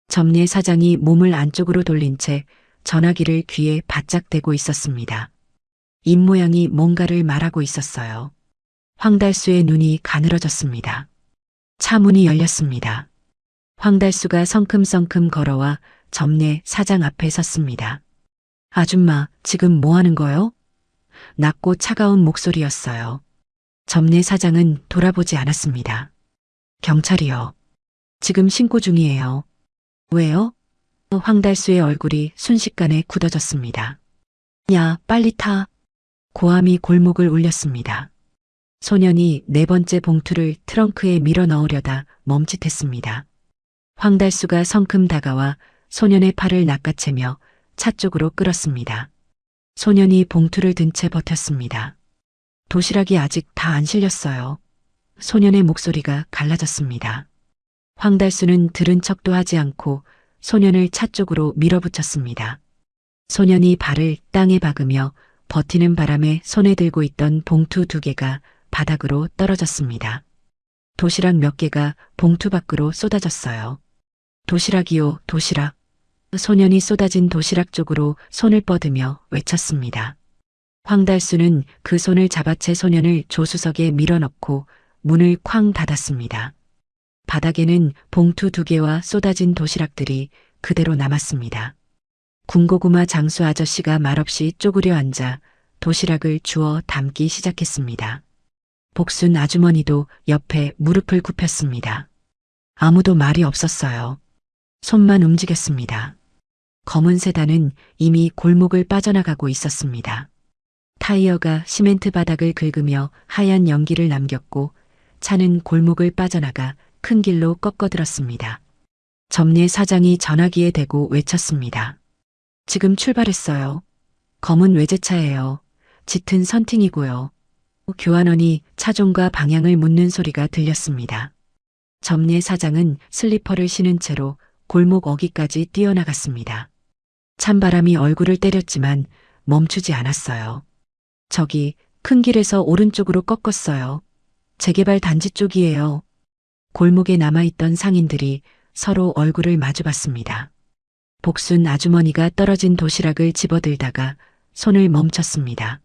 점례 사장이 몸을 안쪽으로 돌린 채 전화기를 귀에 바짝 대고 있었습니다. 입모양이 뭔가를 말하고 있었어요. 황달수의 눈이 가늘어졌습니다. 차 문이 열렸습니다. 황달수가 성큼성큼 걸어와 점례 사장 앞에 섰습니다. 아줌마, 지금 뭐 하는 거요? 낮고 차가운 목소리였어요. 점례 사장은 돌아보지 않았습니다. 경찰이요. 지금 신고 중이에요. 왜요? 황달수의 얼굴이 순식간에 굳어졌습니다. 야, 빨리 타. 고함이 골목을 울렸습니다. 소년이 4번째 봉투를 트렁크에 밀어 넣으려다 멈칫했습니다. 황달수가 성큼 다가와 소년의 팔을 낚아채며 차 쪽으로 끌었습니다. 소년이 봉투를 든 채 버텼습니다. 도시락이 아직 다 안 실렸어요. 소년의 목소리가 갈라졌습니다. 황달수는 들은 척도 하지 않고 소년을 차 쪽으로 밀어붙였습니다. 소년이 발을 땅에 박으며 버티는 바람에 손에 들고 있던 봉투 2개가 바닥으로 떨어졌습니다. 도시락 몇 개가 봉투 밖으로 쏟아졌어요. 도시락이요, 도시락. 소년이 쏟아진 도시락 쪽으로 손을 뻗으며 외쳤습니다. 황달수는 그 손을 잡아채 소년을 조수석에 밀어넣고 문을 쾅 닫았습니다. 바닥에는 봉투 2개와 쏟아진 도시락들이 그대로 남았습니다. 군고구마 장수 아저씨가 말없이 쪼그려 앉아 도시락을 주워 담기 시작했습니다. 복순 아주머니도 옆에 무릎을 굽혔습니다. 아무도 말이 없었어요. 손만 움직였습니다. 검은 세단은 이미 골목을 빠져나가고 있었습니다. 타이어가 시멘트 바닥을 긁으며 하얀 연기를 남겼고 차는 골목을 빠져나가 큰 길로 꺾어들었습니다. 점례 사장이 전화기에 대고 외쳤습니다. 지금 출발했어요. 검은 외제차예요. 짙은 선팅이고요. 교환원이 차종과 방향을 묻는 소리가 들렸습니다. 점례 사장은 슬리퍼를 신은 채로 골목 어귀까지 뛰어나갔습니다. 찬바람이 얼굴을 때렸지만 멈추지 않았어요. 저기 큰 길에서 오른쪽으로 꺾었어요. 재개발 단지 쪽이에요. 골목에 남아있던 상인들이 서로 얼굴을 마주봤습니다. 복순 아주머니가 떨어진 도시락을 집어들다가 손을 멈췄습니다.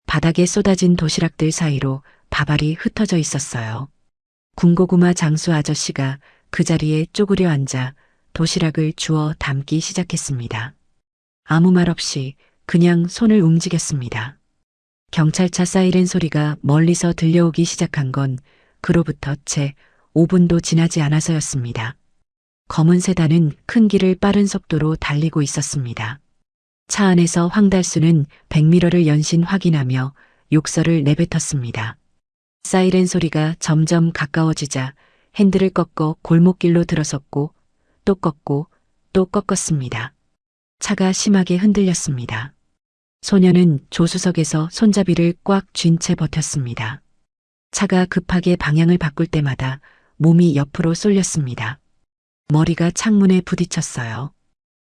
바닥에 쏟아진 도시락들 사이로 밥알이 흩어져 있었어요. 군고구마 장수 아저씨가 그 자리에 쪼그려 앉아 도시락을 주워 담기 시작했습니다. 아무 말 없이 그냥 손을 움직였습니다. 경찰차 사이렌 소리가 멀리서 들려오기 시작한 건 그로부터 채 5분도 지나지 않아서였습니다. 검은 세단은 큰 길을 빠른 속도로 달리고 있었습니다. 차 안에서 황달수는 백미러를 연신 확인하며 욕설을 내뱉었습니다. 사이렌 소리가 점점 가까워지자 핸들을 꺾어 골목길로 들어섰고 또 꺾고 또 꺾었습니다. 차가 심하게 흔들렸습니다. 소년은 조수석에서 손잡이를 꽉 쥔 채 버텼습니다. 차가 급하게 방향을 바꿀 때마다 몸이 옆으로 쏠렸습니다. 머리가 창문에 부딪혔어요.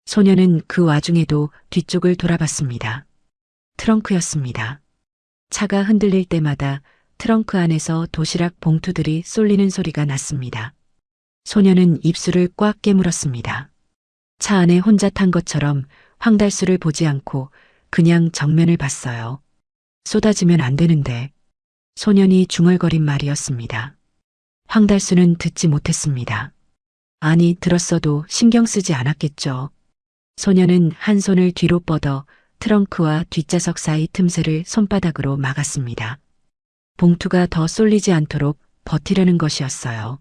소년은 그 와중에도 뒤쪽을 돌아봤습니다. 트렁크였습니다. 차가 흔들릴 때마다 트렁크 안에서 도시락 봉투들이 쏠리는 소리가 났습니다. 소년은 입술을 꽉 깨물었습니다. 차 안에 혼자 탄 것처럼 황달수를 보지 않고 그냥 정면을 봤어요. 쏟아지면 안 되는데. 소년이 중얼거린 말이었습니다. 황달수는 듣지 못했습니다. 아니, 들었어도 신경 쓰지 않았겠죠. 소년은 한 손을 뒤로 뻗어 트렁크와 뒷좌석 사이 틈새를 손바닥으로 막았습니다. 봉투가 더 쏠리지 않도록 버티려는 것이었어요.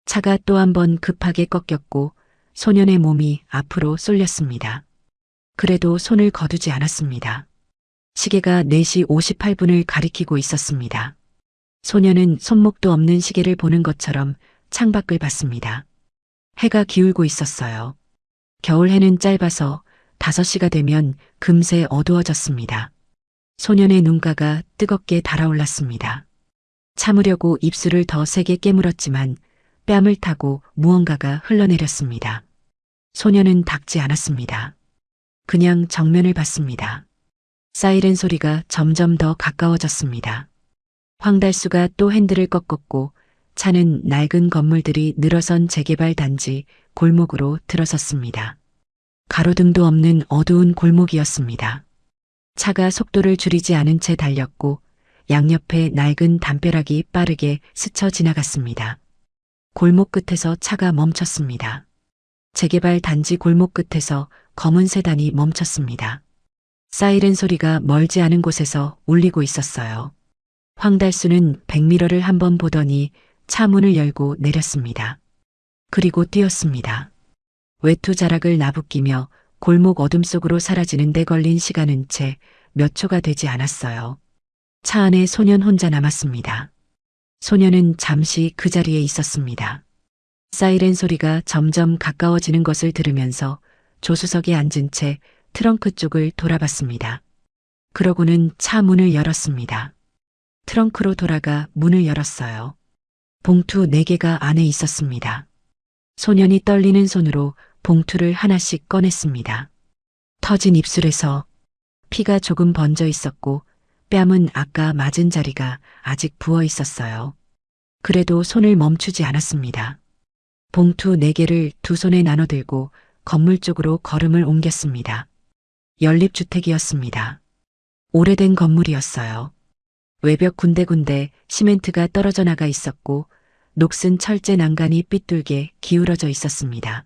차가 또 한 번 급하게 꺾였고 소년의 몸이 앞으로 쏠렸습니다. 그래도 손을 거두지 않았습니다. 시계가 4시 58분을 가리키고 있었습니다. 소녀는 손목도 없는 시계를 보는 것처럼 창밖을 봤습니다. 해가 기울고 있었어요. 겨울 해는 짧아서 5시가 되면 금세 어두워졌습니다. 소년의 눈가가 뜨겁게 달아올랐습니다. 참으려고 입술을 더 세게 깨물었지만 뺨을 타고 무언가가 흘러내렸습니다. 소년은 닦지 않았습니다. 그냥 정면을 봤습니다. 사이렌 소리가 점점 더 가까워졌습니다. 황달수가 또 핸들을 꺾었고 차는 낡은 건물들이 늘어선 재개발 단지 골목으로 들어섰습니다. 가로등도 없는 어두운 골목이었습니다. 차가 속도를 줄이지 않은 채 달렸고 양옆에 낡은 담벼락이 빠르게 스쳐 지나갔습니다. 골목 끝에서 차가 멈췄습니다. 재개발 단지 골목 끝에서 검은 세단이 멈췄습니다. 사이렌 소리가 멀지 않은 곳에서 울리고 있었어요. 황달수는 백미러를 한번 보더니 차 문을 열고 내렸습니다. 그리고 뛰었습니다. 외투 자락을 나부끼며 골목 어둠 속으로 사라지는 데 걸린 시간은 채 몇 초가 되지 않았어요. 차 안에 소년 혼자 남았습니다. 소년은 잠시 그 자리에 있었습니다. 사이렌 소리가 점점 가까워지는 것을 들으면서 조수석에 앉은 채 트렁크 쪽을 돌아봤습니다. 그러고는 차 문을 열었습니다. 트렁크로 돌아가 문을 열었어요. 봉투 4개가 안에 있었습니다. 소년이 떨리는 손으로 봉투를 하나씩 꺼냈습니다. 터진 입술에서 피가 조금 번져 있었고 뺨은 아까 맞은 자리가 아직 부어 있었어요. 그래도 손을 멈추지 않았습니다. 봉투 4개를 두 손에 나눠 들고 건물 쪽으로 걸음을 옮겼습니다. 연립주택이었습니다. 오래된 건물이었어요. 외벽 군데군데 시멘트가 떨어져 나가 있었고 녹슨 철제 난간이 삐뚤게 기울어져 있었습니다.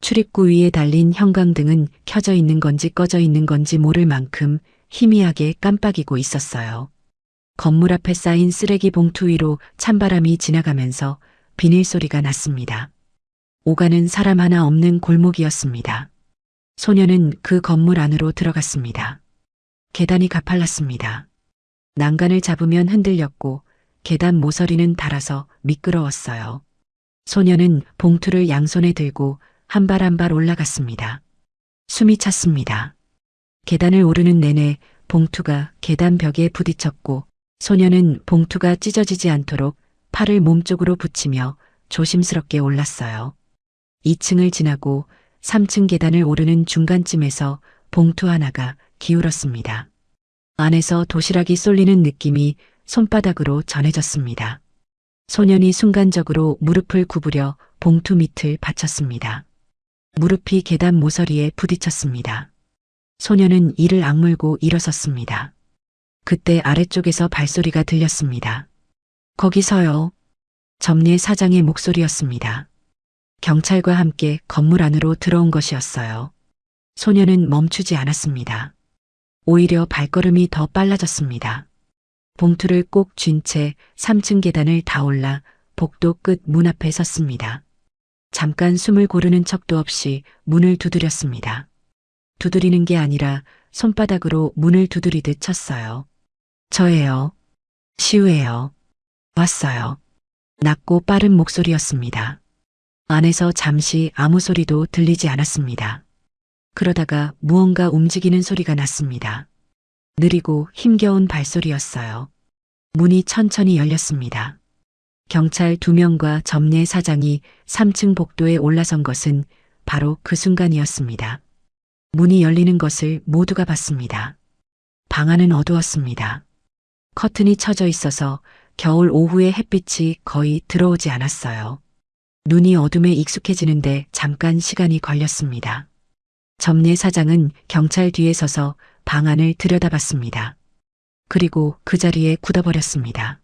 출입구 위에 달린 형광등은 켜져 있는 건지 꺼져 있는 건지 모를 만큼 희미하게 깜빡이고 있었어요. 건물 앞에 쌓인 쓰레기 봉투 위로 찬바람이 지나가면서 비닐 소리가 났습니다. 오가는 사람 하나 없는 골목이었습니다. 소녀는 그 건물 안으로 들어갔습니다. 계단이 가팔랐습니다. 난간을 잡으면 흔들렸고 계단 모서리는 닳아서 미끄러웠어요. 소녀는 봉투를 양손에 들고 한 발 한 발 올라갔습니다. 숨이 찼습니다. 계단을 오르는 내내 봉투가 계단 벽에 부딪혔고 소녀는 봉투가 찢어지지 않도록 팔을 몸쪽으로 붙이며 조심스럽게 올랐어요. 2층을 지나고 3층 계단을 오르는 중간쯤에서 봉투 하나가 기울었습니다. 안에서 도시락이 쏠리는 느낌이 손바닥으로 전해졌습니다. 소년이 순간적으로 무릎을 구부려 봉투 밑을 받쳤습니다. 무릎이 계단 모서리에 부딪혔습니다. 소년은 이를 악물고 일어섰습니다. 그때 아래쪽에서 발소리가 들렸습니다. 거기서요. 점례 사장의 목소리였습니다. 경찰과 함께 건물 안으로 들어온 것이었어요. 소년은 멈추지 않았습니다. 오히려 발걸음이 더 빨라졌습니다. 봉투를 꼭 쥔 채 3층 계단을 다 올라 복도 끝 문 앞에 섰습니다. 잠깐 숨을 고르는 척도 없이 문을 두드렸습니다. 두드리는 게 아니라 손바닥으로 문을 두드리듯 쳤어요. 저예요. 시우예요. 왔어요. 낮고 빠른 목소리였습니다. 안에서 잠시 아무 소리도 들리지 않았습니다. 그러다가 무언가 움직이는 소리가 났습니다. 느리고 힘겨운 발소리였어요. 문이 천천히 열렸습니다. 경찰 2명과 점례 사장이 3층 복도에 올라선 것은 바로 그 순간이었습니다. 문이 열리는 것을 모두가 봤습니다. 방 안은 어두웠습니다. 커튼이 쳐져 있어서 겨울 오후의 햇빛이 거의 들어오지 않았어요. 눈이 어둠에 익숙해지는데 잠깐 시간이 걸렸습니다. 점례 사장은 경찰 뒤에 서서 방 안을 들여다봤습니다. 그리고 그 자리에 굳어버렸습니다.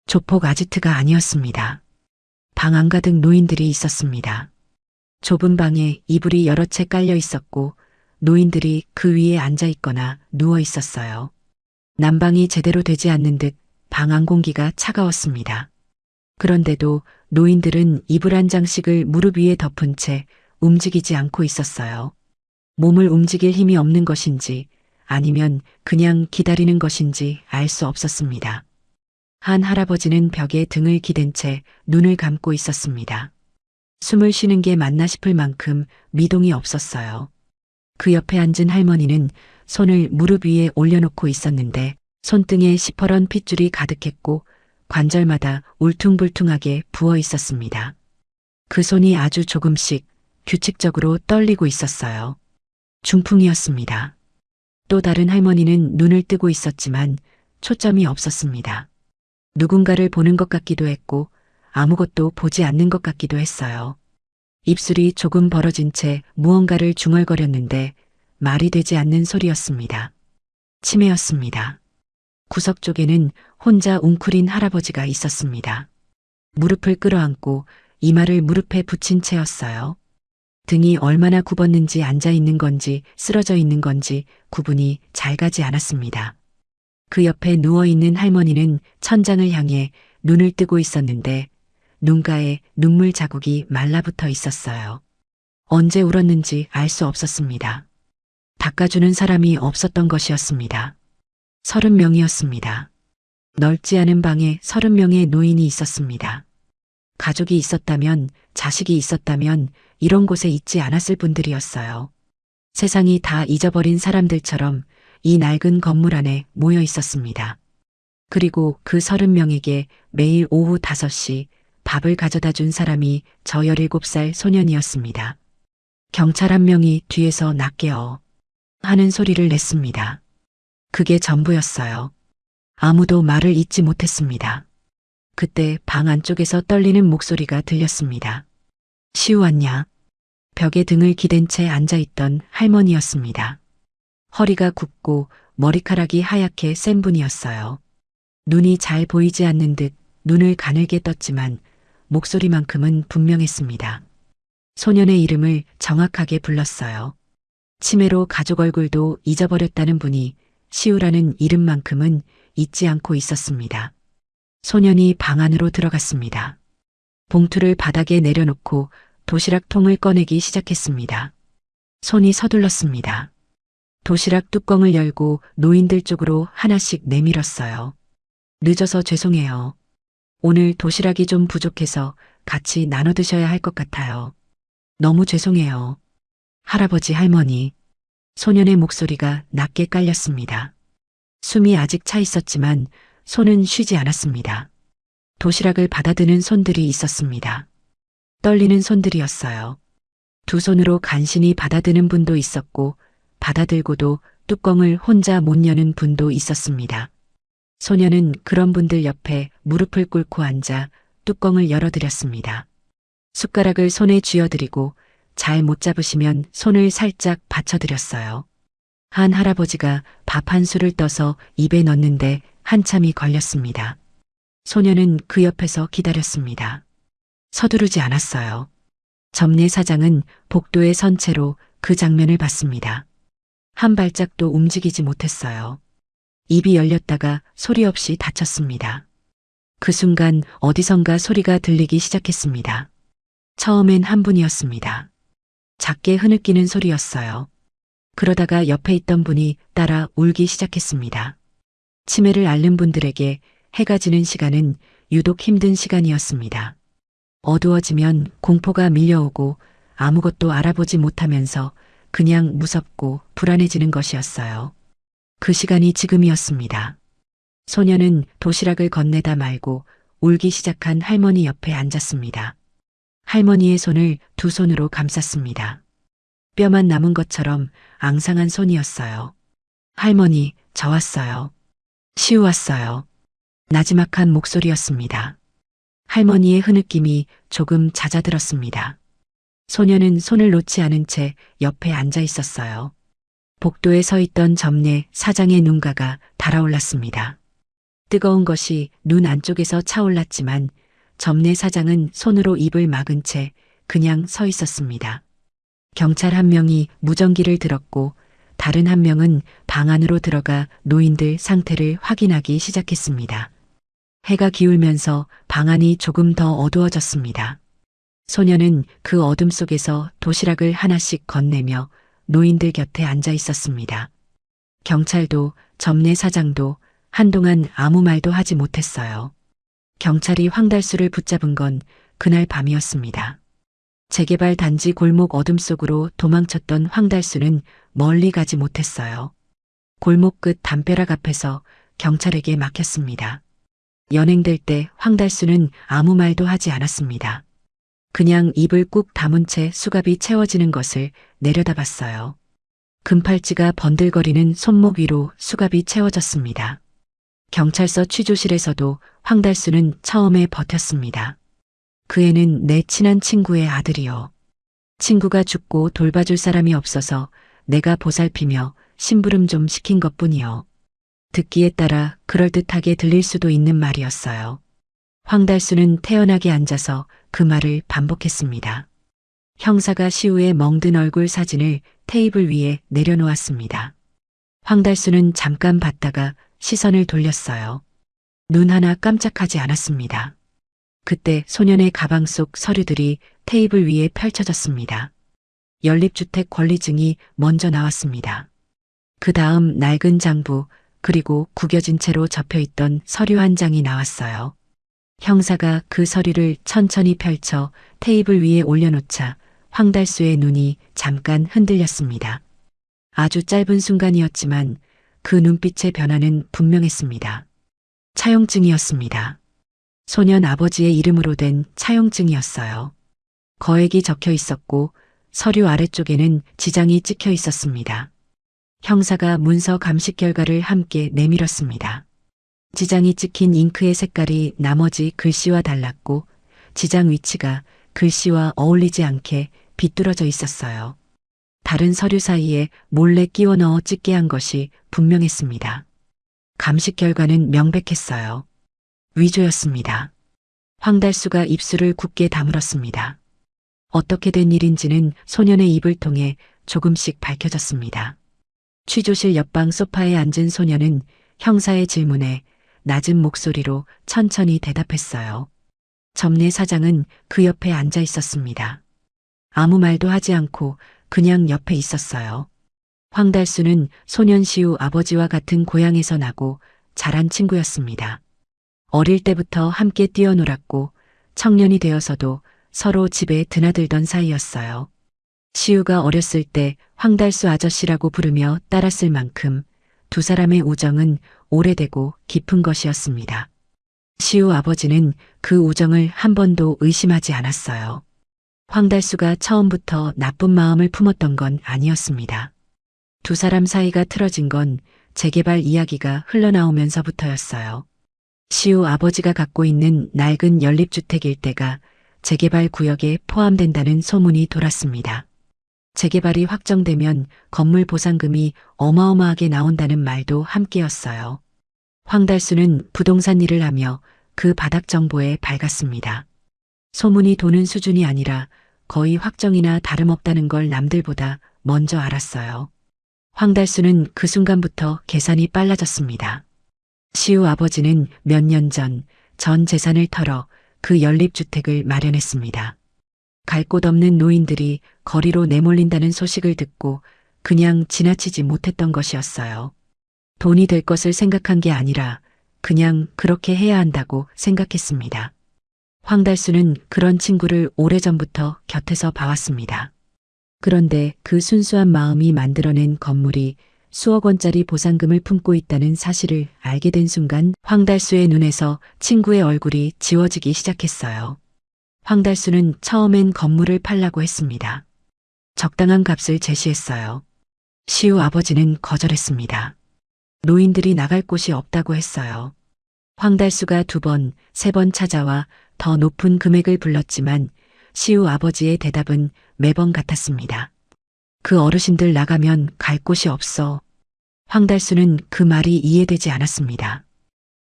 조폭 아지트가 아니었습니다. 방 안가득 노인들이 있었습니다. 좁은 방에 이불이 여러 채 깔려 있었고 노인들이 그 위에 앉아 있거나 누워 있었어요. 난방이 제대로 되지 않는 듯 방 안 공기가 차가웠습니다. 그런데도 노인들은 이불 한 장씩을 무릎 위에 덮은 채 움직이지 않고 있었어요. 몸을 움직일 힘이 없는 것인지 아니면 그냥 기다리는 것인지 알 수 없었습니다. 한 할아버지는 벽에 등을 기댄 채 눈을 감고 있었습니다. 숨을 쉬는 게 맞나 싶을 만큼 미동이 없었어요. 그 옆에 앉은 할머니는 손을 무릎 위에 올려놓고 있었는데 손등에 시퍼런 핏줄이 가득했고 관절마다 울퉁불퉁하게 부어 있었습니다. 그 손이 아주 조금씩 규칙적으로 떨리고 있었어요. 중풍이었습니다. 또 다른 할머니는 눈을 뜨고 있었지만 초점이 없었습니다. 누군가를 보는 것 같기도 했고 아무것도 보지 않는 것 같기도 했어요. 입술이 조금 벌어진 채 무언가를 중얼거렸는데 말이 되지 않는 소리였습니다. 치매였습니다. 구석 쪽에는 혼자 웅크린 할아버지가 있었습니다. 무릎을 끌어안고 이마를 무릎에 붙인 채였어요. 등이 얼마나 굽었는지 앉아 있는 건지 쓰러져 있는 건지 구분이 잘 가지 않았습니다. 그 옆에 누워있는 할머니는 천장을 향해 눈을 뜨고 있었는데 눈가에 눈물 자국이 말라붙어 있었어요. 언제 울었는지 알 수 없었습니다. 닦아주는 사람이 없었던 것이었습니다. 30명이었습니다. 넓지 않은 방에 30명의 노인이 있었습니다. 가족이 있었다면, 자식이 있었다면 이런 곳에 있지 않았을 분들이었어요. 세상이 다 잊어버린 사람들처럼 이 낡은 건물 안에 모여 있었습니다. 그리고 그 30명에게 매일 오후 5시 밥을 가져다 준 사람이 저 17살 소년이었습니다. 경찰 한 명이 뒤에서 낚여 하는 소리를 냈습니다. 그게 전부였어요. 아무도 말을 잇지 못했습니다. 그때 방 안쪽에서 떨리는 목소리가 들렸습니다. 시우 왔냐? 벽에 등을 기댄 채 앉아있던 할머니였습니다. 허리가 굽고 머리카락이 하얗게 센 분이었어요. 눈이 잘 보이지 않는 듯 눈을 가늘게 떴지만 목소리만큼은 분명했습니다. 소년의 이름을 정확하게 불렀어요. 치매로 가족 얼굴도 잊어버렸다는 분이 시우라는 이름만큼은 잊지 않고 있었습니다. 소년이 방 안으로 들어갔습니다. 봉투를 바닥에 내려놓고 도시락 통을 꺼내기 시작했습니다. 손이 서둘렀습니다. 도시락 뚜껑을 열고 노인들 쪽으로 하나씩 내밀었어요. 늦어서 죄송해요. 오늘 도시락이 좀 부족해서 같이 나눠 드셔야 할 것 같아요. 너무 죄송해요. 할아버지, 할머니. 소년의 목소리가 낮게 깔렸습니다. 숨이 아직 차 있었지만 손은 쉬지 않았습니다. 도시락을 받아드는 손들이 있었습니다. 떨리는 손들이었어요. 두 손으로 간신히 받아드는 분도 있었고 받아들고도 뚜껑을 혼자 못 여는 분도 있었습니다. 소년은 그런 분들 옆에 무릎을 꿇고 앉아 뚜껑을 열어드렸습니다. 숟가락을 손에 쥐어드리고 잘 못 잡으시면 손을 살짝 받쳐드렸어요. 한 할아버지가 밥 한 술을 떠서 입에 넣는데 한참이 걸렸습니다. 소년은 그 옆에서 기다렸습니다. 서두르지 않았어요. 점례 사장은 복도에 선 채로 그 장면을 봤습니다. 한 발짝도 움직이지 못했어요. 입이 열렸다가 소리 없이 닫혔습니다. 그 순간 어디선가 소리가 들리기 시작했습니다. 처음엔 한 분이었습니다. 작게 흐느끼는 소리였어요. 그러다가 옆에 있던 분이 따라 울기 시작했습니다. 치매를 앓는 분들에게 해가 지는 시간은 유독 힘든 시간이었습니다. 어두워지면 공포가 밀려오고 아무것도 알아보지 못하면서 그냥 무섭고 불안해지는 것이었어요. 그 시간이 지금이었습니다. 소년은 도시락을 건네다 말고 울기 시작한 할머니 옆에 앉았습니다. 할머니의 손을 두 손으로 감쌌습니다. 뼈만 남은 것처럼 앙상한 손이었어요. 할머니, 저 왔어요. 시우 왔어요. 나지막한 목소리였습니다. 할머니의 흐느낌이 조금 잦아들었습니다. 소년은 손을 놓지 않은 채 옆에 앉아 있었어요. 복도에 서 있던 점례 사장의 눈가가 달아올랐습니다. 뜨거운 것이 눈 안쪽에서 차올랐지만 점례 사장은 손으로 입을 막은 채 그냥 서 있었습니다. 경찰 한 명이 무전기를 들었고 다른 한 명은 방 안으로 들어가 노인들 상태를 확인하기 시작했습니다. 해가 기울면서 방 안이 조금 더 어두워졌습니다. 소년은 그 어둠 속에서 도시락을 하나씩 건네며 노인들 곁에 앉아 있었습니다. 경찰도 점례 사장도 한동안 아무 말도 하지 못했어요. 경찰이 황달수를 붙잡은 건 그날 밤이었습니다. 재개발 단지 골목 어둠 속으로 도망쳤던 황달수는 멀리 가지 못했어요. 골목 끝 담벼락 앞에서 경찰에게 막혔습니다. 연행될 때 황달수는 아무 말도 하지 않았습니다. 그냥 입을 꾹 다문 채 수갑이 채워지는 것을 내려다봤어요. 금팔찌가 번들거리는 손목 위로 수갑이 채워졌습니다. 경찰서 취조실에서도 황달수는 처음에 버텼습니다. 그 애는 내 친한 친구의 아들이요. 친구가 죽고 돌봐줄 사람이 없어서 내가 보살피며 심부름 좀 시킨 것뿐이요. 듣기에 따라 그럴듯하게 들릴 수도 있는 말이었어요. 황달수는 태연하게 앉아서 그 말을 반복했습니다. 형사가 시우의 멍든 얼굴 사진을 테이블 위에 내려놓았습니다. 황달수는 잠깐 봤다가 시선을 돌렸어요. 눈 하나 깜짝하지 않았습니다. 그때 소년의 가방 속 서류들이 테이블 위에 펼쳐졌습니다. 연립주택 권리증이 먼저 나왔습니다. 그 다음 낡은 장부, 그리고 구겨진 채로 접혀있던 서류 한 장이 나왔어요. 형사가 그 서류를 천천히 펼쳐 테이블 위에 올려놓자 황달수의 눈이 잠깐 흔들렸습니다. 아주 짧은 순간이었지만 그 눈빛의 변화는 분명했습니다. 차용증이었습니다. 소년 아버지의 이름으로 된 차용증이었어요. 거액이 적혀 있었고 서류 아래쪽에는 지장이 찍혀 있었습니다. 형사가 문서 감식 결과를 함께 내밀었습니다. 지장이 찍힌 잉크의 색깔이 나머지 글씨와 달랐고 지장 위치가 글씨와 어울리지 않게 비뚤어져 있었어요. 다른 서류 사이에 몰래 끼워 넣어 찍게 한 것이 분명했습니다. 감식 결과는 명백했어요. 위조였습니다. 황달수가 입술을 굳게 다물었습니다. 어떻게 된 일인지는 소년의 입을 통해 조금씩 밝혀졌습니다. 취조실 옆방 소파에 앉은 소년은 형사의 질문에 낮은 목소리로 천천히 대답했어요. 점례 사장은 그 옆에 앉아 있었습니다. 아무 말도 하지 않고 그냥 옆에 있었어요. 황달수는 소년 시우 아버지와 같은 고향에서 나고 자란 친구였습니다. 어릴 때부터 함께 뛰어놀았고 청년이 되어서도 서로 집에 드나들던 사이였어요. 시우가 어렸을 때 황달수 아저씨라고 부르며 따랐을 만큼 두 사람의 우정은 오래되고 깊은 것이었습니다. 시우 아버지는 그 우정을 한 번도 의심하지 않았어요. 황달수가 처음부터 나쁜 마음을 품었던 건 아니었습니다. 두 사람 사이가 틀어진 건 재개발 이야기가 흘러나오면서부터였어요. 시우 아버지가 갖고 있는 낡은 연립주택 일대가 재개발 구역에 포함된다는 소문이 돌았습니다. 재개발이 확정되면 건물 보상금이 어마어마하게 나온다는 말도 함께였어요. 황달수는 부동산 일을 하며 그 바닥 정보에 밝았습니다. 소문이 도는 수준이 아니라 거의 확정이나 다름없다는 걸 남들보다 먼저 알았어요. 황달수는 그 순간부터 계산이 빨라졌습니다. 시우 아버지는 몇 년 전 재산을 털어 그 연립주택을 마련했습니다. 갈 곳 없는 노인들이 거리로 내몰린다는 소식을 듣고 그냥 지나치지 못했던 것이었어요. 돈이 될 것을 생각한 게 아니라 그냥 그렇게 해야 한다고 생각했습니다. 황달수는 그런 친구를 오래전부터 곁에서 봐왔습니다. 그런데 그 순수한 마음이 만들어낸 건물이 수억 원짜리 보상금을 품고 있다는 사실을 알게 된 순간 황달수의 눈에서 친구의 얼굴이 지워지기 시작했어요. 황달수는 처음엔 건물을 팔라고 했습니다. 적당한 값을 제시했어요. 시우 아버지는 거절했습니다. 노인들이 나갈 곳이 없다고 했어요. 황달수가 2번, 3번 찾아와 더 높은 금액을 불렀지만 시우 아버지의 대답은 매번 같았습니다. 그 어르신들 나가면 갈 곳이 없어. 황달수는 그 말이 이해되지 않았습니다.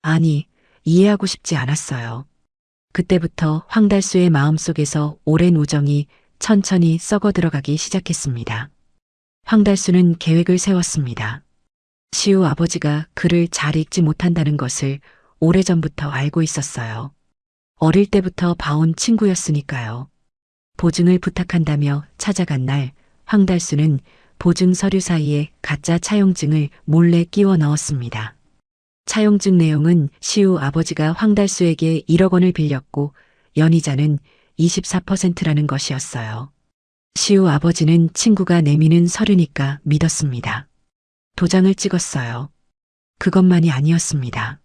아니, 이해하고 싶지 않았어요. 그때부터 황달수의 마음속에서 오랜 우정이 천천히 썩어 들어가기 시작했습니다. 황달수는 계획을 세웠습니다. 시우 아버지가 글을 잘 읽지 못한다는 것을 오래전부터 알고 있었어요. 어릴 때부터 봐온 친구였으니까요. 보증을 부탁한다며 찾아간 날 황달수는 보증 서류 사이에 가짜 차용증을 몰래 끼워 넣었습니다. 차용증 내용은 시우 아버지가 황달수에게 1억 원을 빌렸고 연이자는 24%라는 것이었어요. 시우 아버지는 친구가 내미는 서류니까 믿었습니다. 도장을 찍었어요. 그것만이 아니었습니다.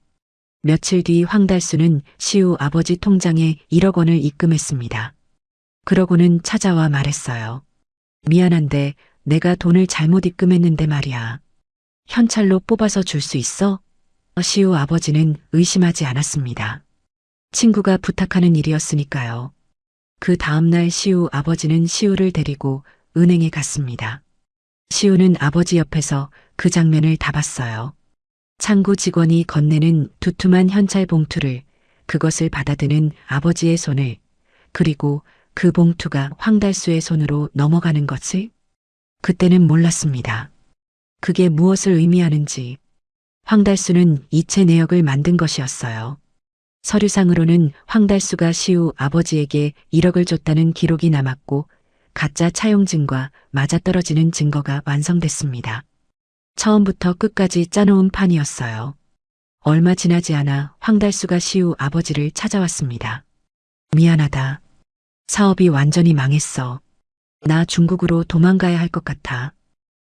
며칠 뒤 황달수는 시우 아버지 통장에 1억 원을 입금했습니다. 그러고는 찾아와 말했어요. 미안한데 내가 돈을 잘못 입금했는데 말이야. 현찰로 뽑아서 줄 수 있어? 시우 아버지는 의심하지 않았습니다. 친구가 부탁하는 일이었으니까요. 그 다음날 시우 아버지는 시우를 데리고 은행에 갔습니다. 시우는 아버지 옆에서 그 장면을 다 봤어요. 창구 직원이 건네는 두툼한 현찰 봉투를, 그것을 받아드는 아버지의 손을, 그리고 그 봉투가 황달수의 손으로 넘어가는 것을 그때는 몰랐습니다. 그게 무엇을 의미하는지. 황달수는 이체 내역을 만든 것이었어요. 서류상으로는 황달수가 시우 아버지에게 1억을 줬다는 기록이 남았고 가짜 차용증과 맞아떨어지는 증거가 완성됐습니다. 처음부터 끝까지 짜놓은 판이었어요. 얼마 지나지 않아 황달수가 시우 아버지를 찾아왔습니다. 미안하다. 사업이 완전히 망했어. 나 중국으로 도망가야 할 것 같아.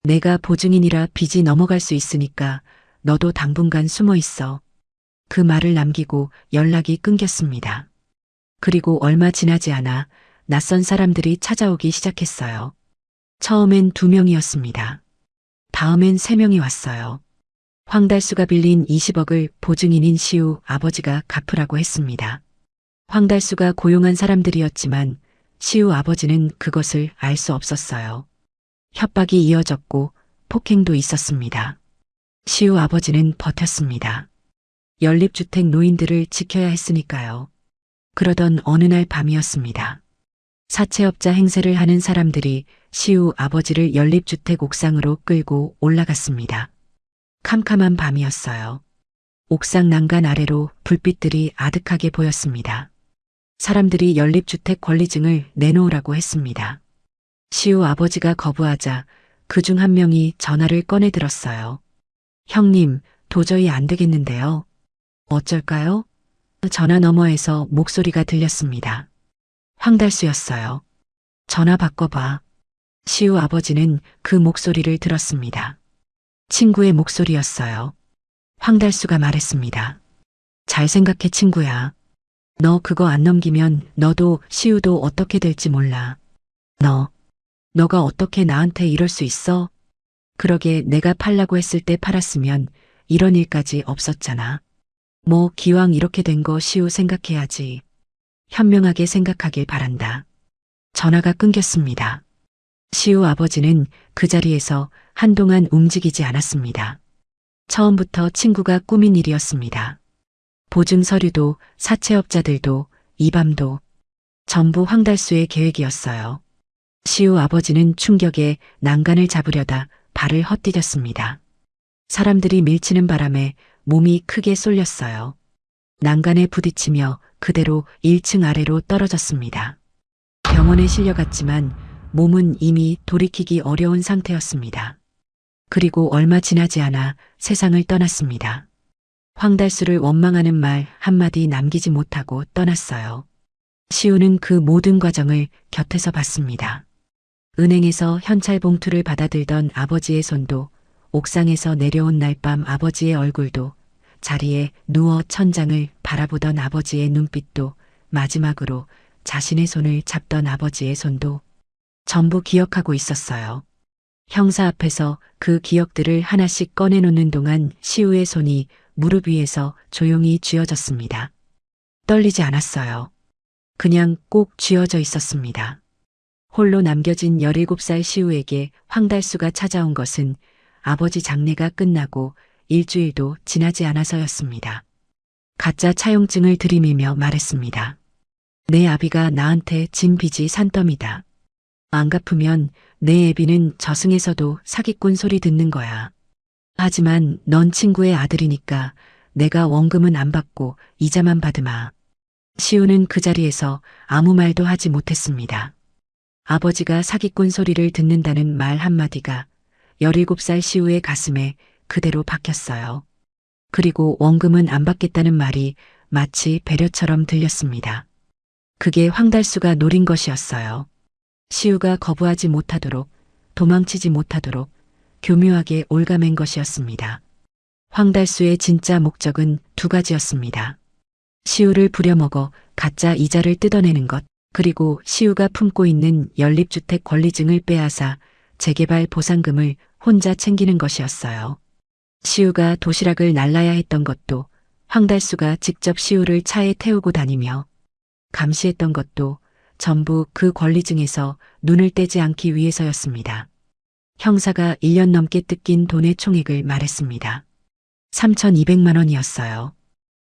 내가 보증인이라 빚이 넘어갈 수 있으니까 너도 당분간 숨어 있어. 그 말을 남기고 연락이 끊겼습니다. 그리고 얼마 지나지 않아 낯선 사람들이 찾아오기 시작했어요. 처음엔 2명이었습니다. 다음엔 3명이 왔어요. 황달수가 빌린 20억을 보증인인 시우 아버지가 갚으라고 했습니다. 황달수가 고용한 사람들이었지만 시우 아버지는 그것을 알 수 없었어요. 협박이 이어졌고 폭행도 있었습니다. 시우 아버지는 버텼습니다. 연립주택 노인들을 지켜야 했으니까요. 그러던 어느 날 밤이었습니다. 사채업자 행세를 하는 사람들이 시우 아버지를 연립주택 옥상으로 끌고 올라갔습니다. 캄캄한 밤이었어요. 옥상 난간 아래로 불빛들이 아득하게 보였습니다. 사람들이 연립주택 권리증을 내놓으라고 했습니다. 시우 아버지가 거부하자 그중 한 명이 전화를 꺼내 들었어요. 형님, 도저히 안 되겠는데요. 어쩔까요? 전화 너머에서 목소리가 들렸습니다. 황달수였어요. 전화 바꿔봐. 시우 아버지는 그 목소리를 들었습니다. 친구의 목소리였어요. 황달수가 말했습니다. 잘 생각해 친구야. 너 그거 안 넘기면 너도 시우도 어떻게 될지 몰라. 너가 어떻게 나한테 이럴 수 있어? 그러게 내가 팔라고 했을 때 팔았으면 이런 일까지 없었잖아. 뭐 기왕 이렇게 된 거 시우 생각해야지. 현명하게 생각하길 바란다. 전화가 끊겼습니다. 시우 아버지는 그 자리에서 한동안 움직이지 않았습니다. 처음부터 친구가 꾸민 일이었습니다. 보증 서류도 사채업자들도 이 밤도 전부 황달수의 계획이었어요. 시우 아버지는 충격에 난간을 잡으려다 발을 헛디뎠습니다. 사람들이 밀치는 바람에 몸이 크게 쏠렸어요. 난간에 부딪히며 그대로 1층 아래로 떨어졌습니다. 병원에 실려갔지만 몸은 이미 돌이키기 어려운 상태였습니다. 그리고 얼마 지나지 않아 세상을 떠났습니다. 황달수를 원망하는 말 한마디 남기지 못하고 떠났어요. 시우는 그 모든 과정을 곁에서 봤습니다. 은행에서 현찰 봉투를 받아들던 아버지의 손도, 옥상에서 내려온 날밤 아버지의 얼굴도, 자리에 누워 천장을 바라보던 아버지의 눈빛도, 마지막으로 자신의 손을 잡던 아버지의 손도 전부 기억하고 있었어요. 형사 앞에서 그 기억들을 하나씩 꺼내놓는 동안 시우의 손이 무릎 위에서 조용히 쥐어졌습니다. 떨리지 않았어요. 그냥 꼭 쥐어져 있었습니다. 홀로 남겨진 17살 시우에게 황달수가 찾아온 것은 아버지 장례가 끝나고 일주일도 지나지 않아서였습니다. 가짜 차용증을 들이밀며 말했습니다. 내 아비가 나한테 진 빚이 산더미다. 안 갚으면 내 애비는 저승에서도 사기꾼 소리 듣는 거야. 하지만 넌 친구의 아들이니까 내가 원금은 안 받고 이자만 받으마. 시우는 그 자리에서 아무 말도 하지 못했습니다. 아버지가 사기꾼 소리를 듣는다는 말 한마디가 17살 시우의 가슴에 그대로 박혔어요. 그리고 원금은 안 받겠다는 말이 마치 배려처럼 들렸습니다. 그게 황달수가 노린 것이었어요. 시우가 거부하지 못하도록, 도망치지 못하도록 교묘하게 올가맨 것이었습니다. 황달수의 진짜 목적은 두 가지였습니다. 시우를 부려먹어 가짜 이자를 뜯어내는 것, 그리고 시우가 품고 있는 연립주택 권리증을 빼앗아 재개발 보상금을 혼자 챙기는 것이었어요. 시우가 도시락을 날라야 했던 것도, 황달수가 직접 시우를 차에 태우고 다니며 감시했던 것도 전부 그 권리증에서 눈을 떼지 않기 위해서였습니다. 형사가 1년 넘게 뜯긴 돈의 총액을 말했습니다. 3,200만 원이었어요.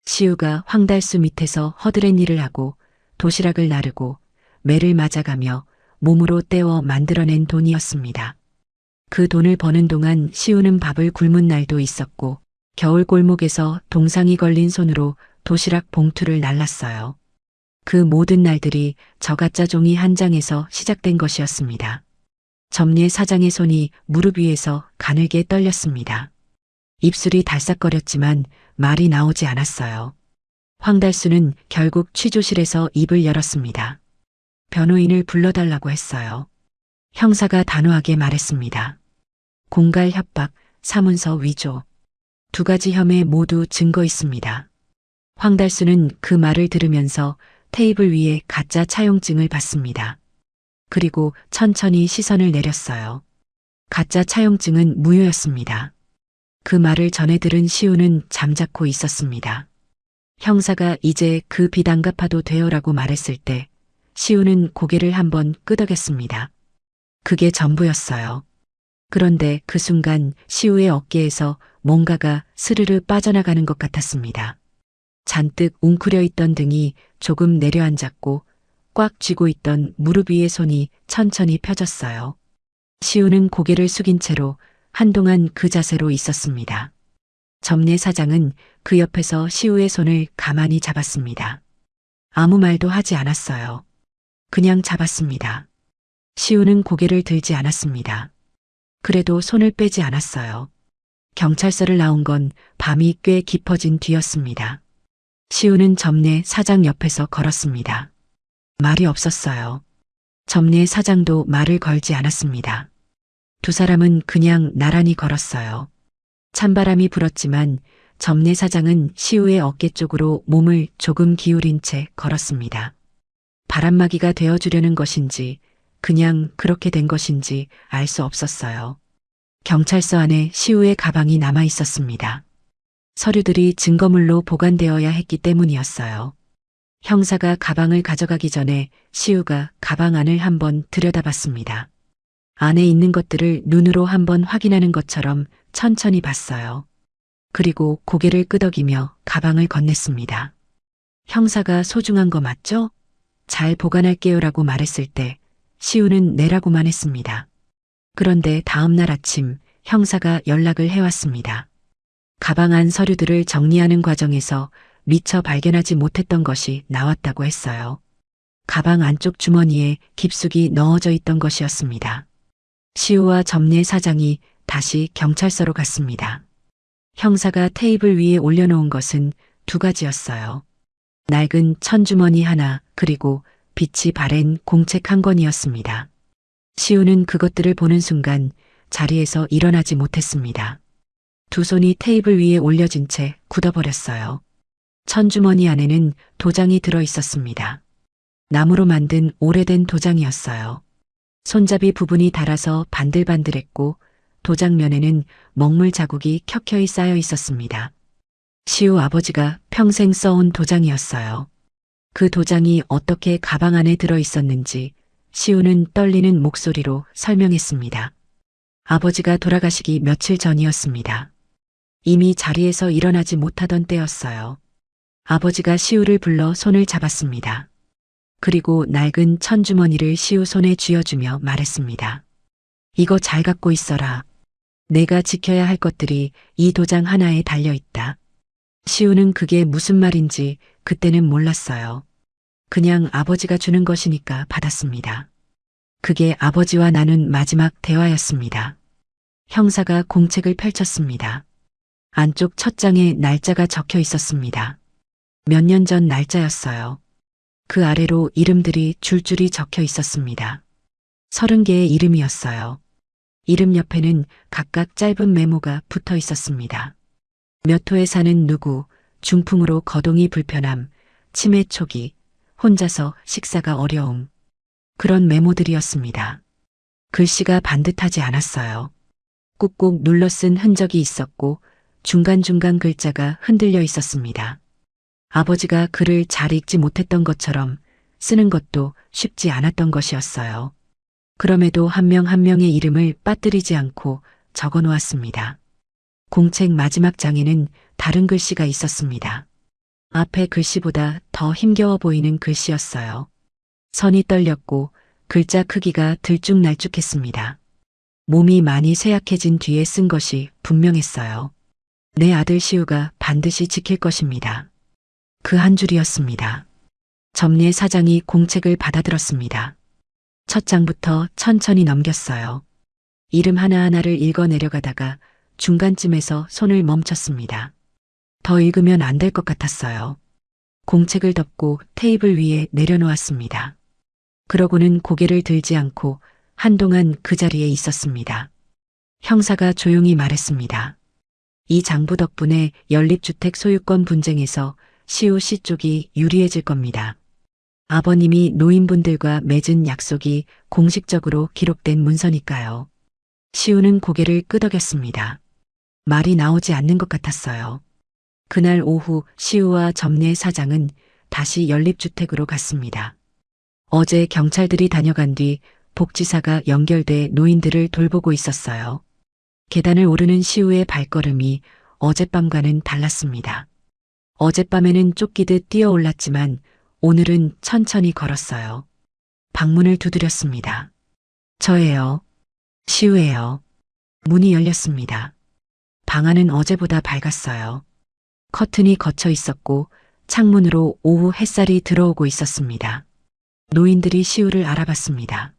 시우가 황달수 밑에서 허드렛 일을 하고 도시락을 나르고 매를 맞아가며 몸으로 떼어 만들어낸 돈이었습니다. 그 돈을 버는 동안 시우는 밥을 굶은 날도 있었고 겨울 골목에서 동상이 걸린 손으로 도시락 봉투를 날랐어요. 그 모든 날들이 저가짜 종이 한 장에서 시작된 것이었습니다. 점례 사장의 손이 무릎 위에서 가늘게 떨렸습니다. 입술이 달싹거렸지만 말이 나오지 않았어요. 황달수는 결국 취조실에서 입을 열었습니다. 변호인을 불러달라고 했어요. 형사가 단호하게 말했습니다. 공갈 협박, 사문서 위조. 두 가지 혐의 모두 증거 있습니다. 황달수는 그 말을 들으면서 테이블 위에 가짜 차용증을 봤습니다. 그리고 천천히 시선을 내렸어요. 가짜 차용증은 무효였습니다. 그 말을 전해 들은 시우는 잠자코 있었습니다. 형사가 이제 그 빚 안 갚아도 돼요라고 말했을 때 시우는 고개를 한번 끄덕였습니다. 그게 전부였어요. 그런데 그 순간 시우의 어깨에서 뭔가가 스르르 빠져나가는 것 같았습니다. 잔뜩 웅크려 있던 등이 조금 내려앉았고 꽉 쥐고 있던 무릎 위의 손이 천천히 펴졌어요. 시우는 고개를 숙인 채로 한동안 그 자세로 있었습니다. 점례 사장은 그 옆에서 시우의 손을 가만히 잡았습니다. 아무 말도 하지 않았어요. 그냥 잡았습니다. 시우는 고개를 들지 않았습니다. 그래도 손을 빼지 않았어요. 경찰서를 나온 건 밤이 꽤 깊어진 뒤였습니다. 시우는 점례 사장 옆에서 걸었습니다. 말이 없었어요. 점례 사장도 말을 걸지 않았습니다. 두 사람은 그냥 나란히 걸었어요. 찬바람이 불었지만 점례 사장은 시우의 어깨 쪽으로 몸을 조금 기울인 채 걸었습니다. 바람막이가 되어주려는 것인지 그냥 그렇게 된 것인지 알 수 없었어요. 경찰서 안에 시우의 가방이 남아 있었습니다. 서류들이 증거물로 보관되어야 했기 때문이었어요. 형사가 가방을 가져가기 전에 시우가 가방 안을 한번 들여다봤습니다. 안에 있는 것들을 눈으로 한번 확인하는 것처럼 천천히 봤어요. 그리고 고개를 끄덕이며 가방을 건넸습니다. 형사가 소중한 거 맞죠? 잘 보관할게요라고 말했을 때 시우는 네라고만 했습니다. 그런데 다음 날 아침 형사가 연락을 해왔습니다. 가방 안 서류들을 정리하는 과정에서 미처 발견하지 못했던 것이 나왔다고 했어요. 가방 안쪽 주머니에 깊숙이 넣어져 있던 것이었습니다. 시우와 점례 사장이 다시 경찰서로 갔습니다. 형사가 테이블 위에 올려놓은 것은 두 가지였어요. 낡은 천주머니 하나 그리고 빛이 바랜 공책 한 권이었습니다. 시우는 그것들을 보는 순간 자리에서 일어나지 못했습니다. 두 손이 테이블 위에 올려진 채 굳어버렸어요. 천주머니 안에는 도장이 들어 있었습니다. 나무로 만든 오래된 도장이었어요. 손잡이 부분이 닳아서 반들반들했고 도장면에는 먹물 자국이 켜켜이 쌓여 있었습니다. 시우 아버지가 평생 써온 도장이었어요. 그 도장이 어떻게 가방 안에 들어 있었는지 시우는 떨리는 목소리로 설명했습니다. 아버지가 돌아가시기 며칠 전이었습니다. 이미 자리에서 일어나지 못하던 때였어요. 아버지가 시우를 불러 손을 잡았습니다. 그리고 낡은 천주머니를 시우 손에 쥐어주며 말했습니다. 이거 잘 갖고 있어라. 내가 지켜야 할 것들이 이 도장 하나에 달려있다. 시우는 그게 무슨 말인지 그때는 몰랐어요. 그냥 아버지가 주는 것이니까 받았습니다. 그게 아버지와 나눈 마지막 대화였습니다. 형사가 공책을 펼쳤습니다. 안쪽 첫 장에 날짜가 적혀 있었습니다. 몇 년 전 날짜였어요. 그 아래로 이름들이 줄줄이 적혀 있었습니다. 30개의 이름이었어요. 이름 옆에는 각각 짧은 메모가 붙어 있었습니다. 몇 호에 사는 누구, 중풍으로 거동이 불편함, 치매 초기, 혼자서 식사가 어려움. 그런 메모들이었습니다. 글씨가 반듯하지 않았어요. 꾹꾹 눌러 쓴 흔적이 있었고 중간중간 글자가 흔들려 있었습니다. 아버지가 글을 잘 읽지 못했던 것처럼 쓰는 것도 쉽지 않았던 것이었어요. 그럼에도 한 명 한 명의 이름을 빠뜨리지 않고 적어 놓았습니다. 공책 마지막 장에는 다른 글씨가 있었습니다. 앞에 글씨보다 더 힘겨워 보이는 글씨였어요. 선이 떨렸고 글자 크기가 들쭉날쭉했습니다. 몸이 많이 쇠약해진 뒤에 쓴 것이 분명했어요. 내 아들 시우가 반드시 지킬 것입니다. 그 한 줄이었습니다. 점례 사장이 공책을 받아들었습니다. 첫 장부터 천천히 넘겼어요. 이름 하나하나를 읽어 내려가다가 중간쯤에서 손을 멈췄습니다. 더 읽으면 안 될 것 같았어요. 공책을 덮고 테이블 위에 내려놓았습니다. 그러고는 고개를 들지 않고 한동안 그 자리에 있었습니다. 형사가 조용히 말했습니다. 이 장부 덕분에 연립주택 소유권 분쟁에서 시우 씨 쪽이 유리해질 겁니다. 아버님이 노인분들과 맺은 약속이 공식적으로 기록된 문서니까요. 시우는 고개를 끄덕였습니다. 말이 나오지 않는 것 같았어요. 그날 오후 시우와 점례 사장은 다시 연립주택으로 갔습니다. 어제 경찰들이 다녀간 뒤 복지사가 연결돼 노인들을 돌보고 있었어요. 계단을 오르는 시우의 발걸음이 어젯밤과는 달랐습니다. 어젯밤에는 쫓기듯 뛰어올랐지만 오늘은 천천히 걸었어요. 방문을 두드렸습니다. 저예요. 시우예요. 문이 열렸습니다. 방 안은 어제보다 밝았어요. 커튼이 걷혀 있었고 창문으로 오후 햇살이 들어오고 있었습니다. 노인들이 시우를 알아봤습니다.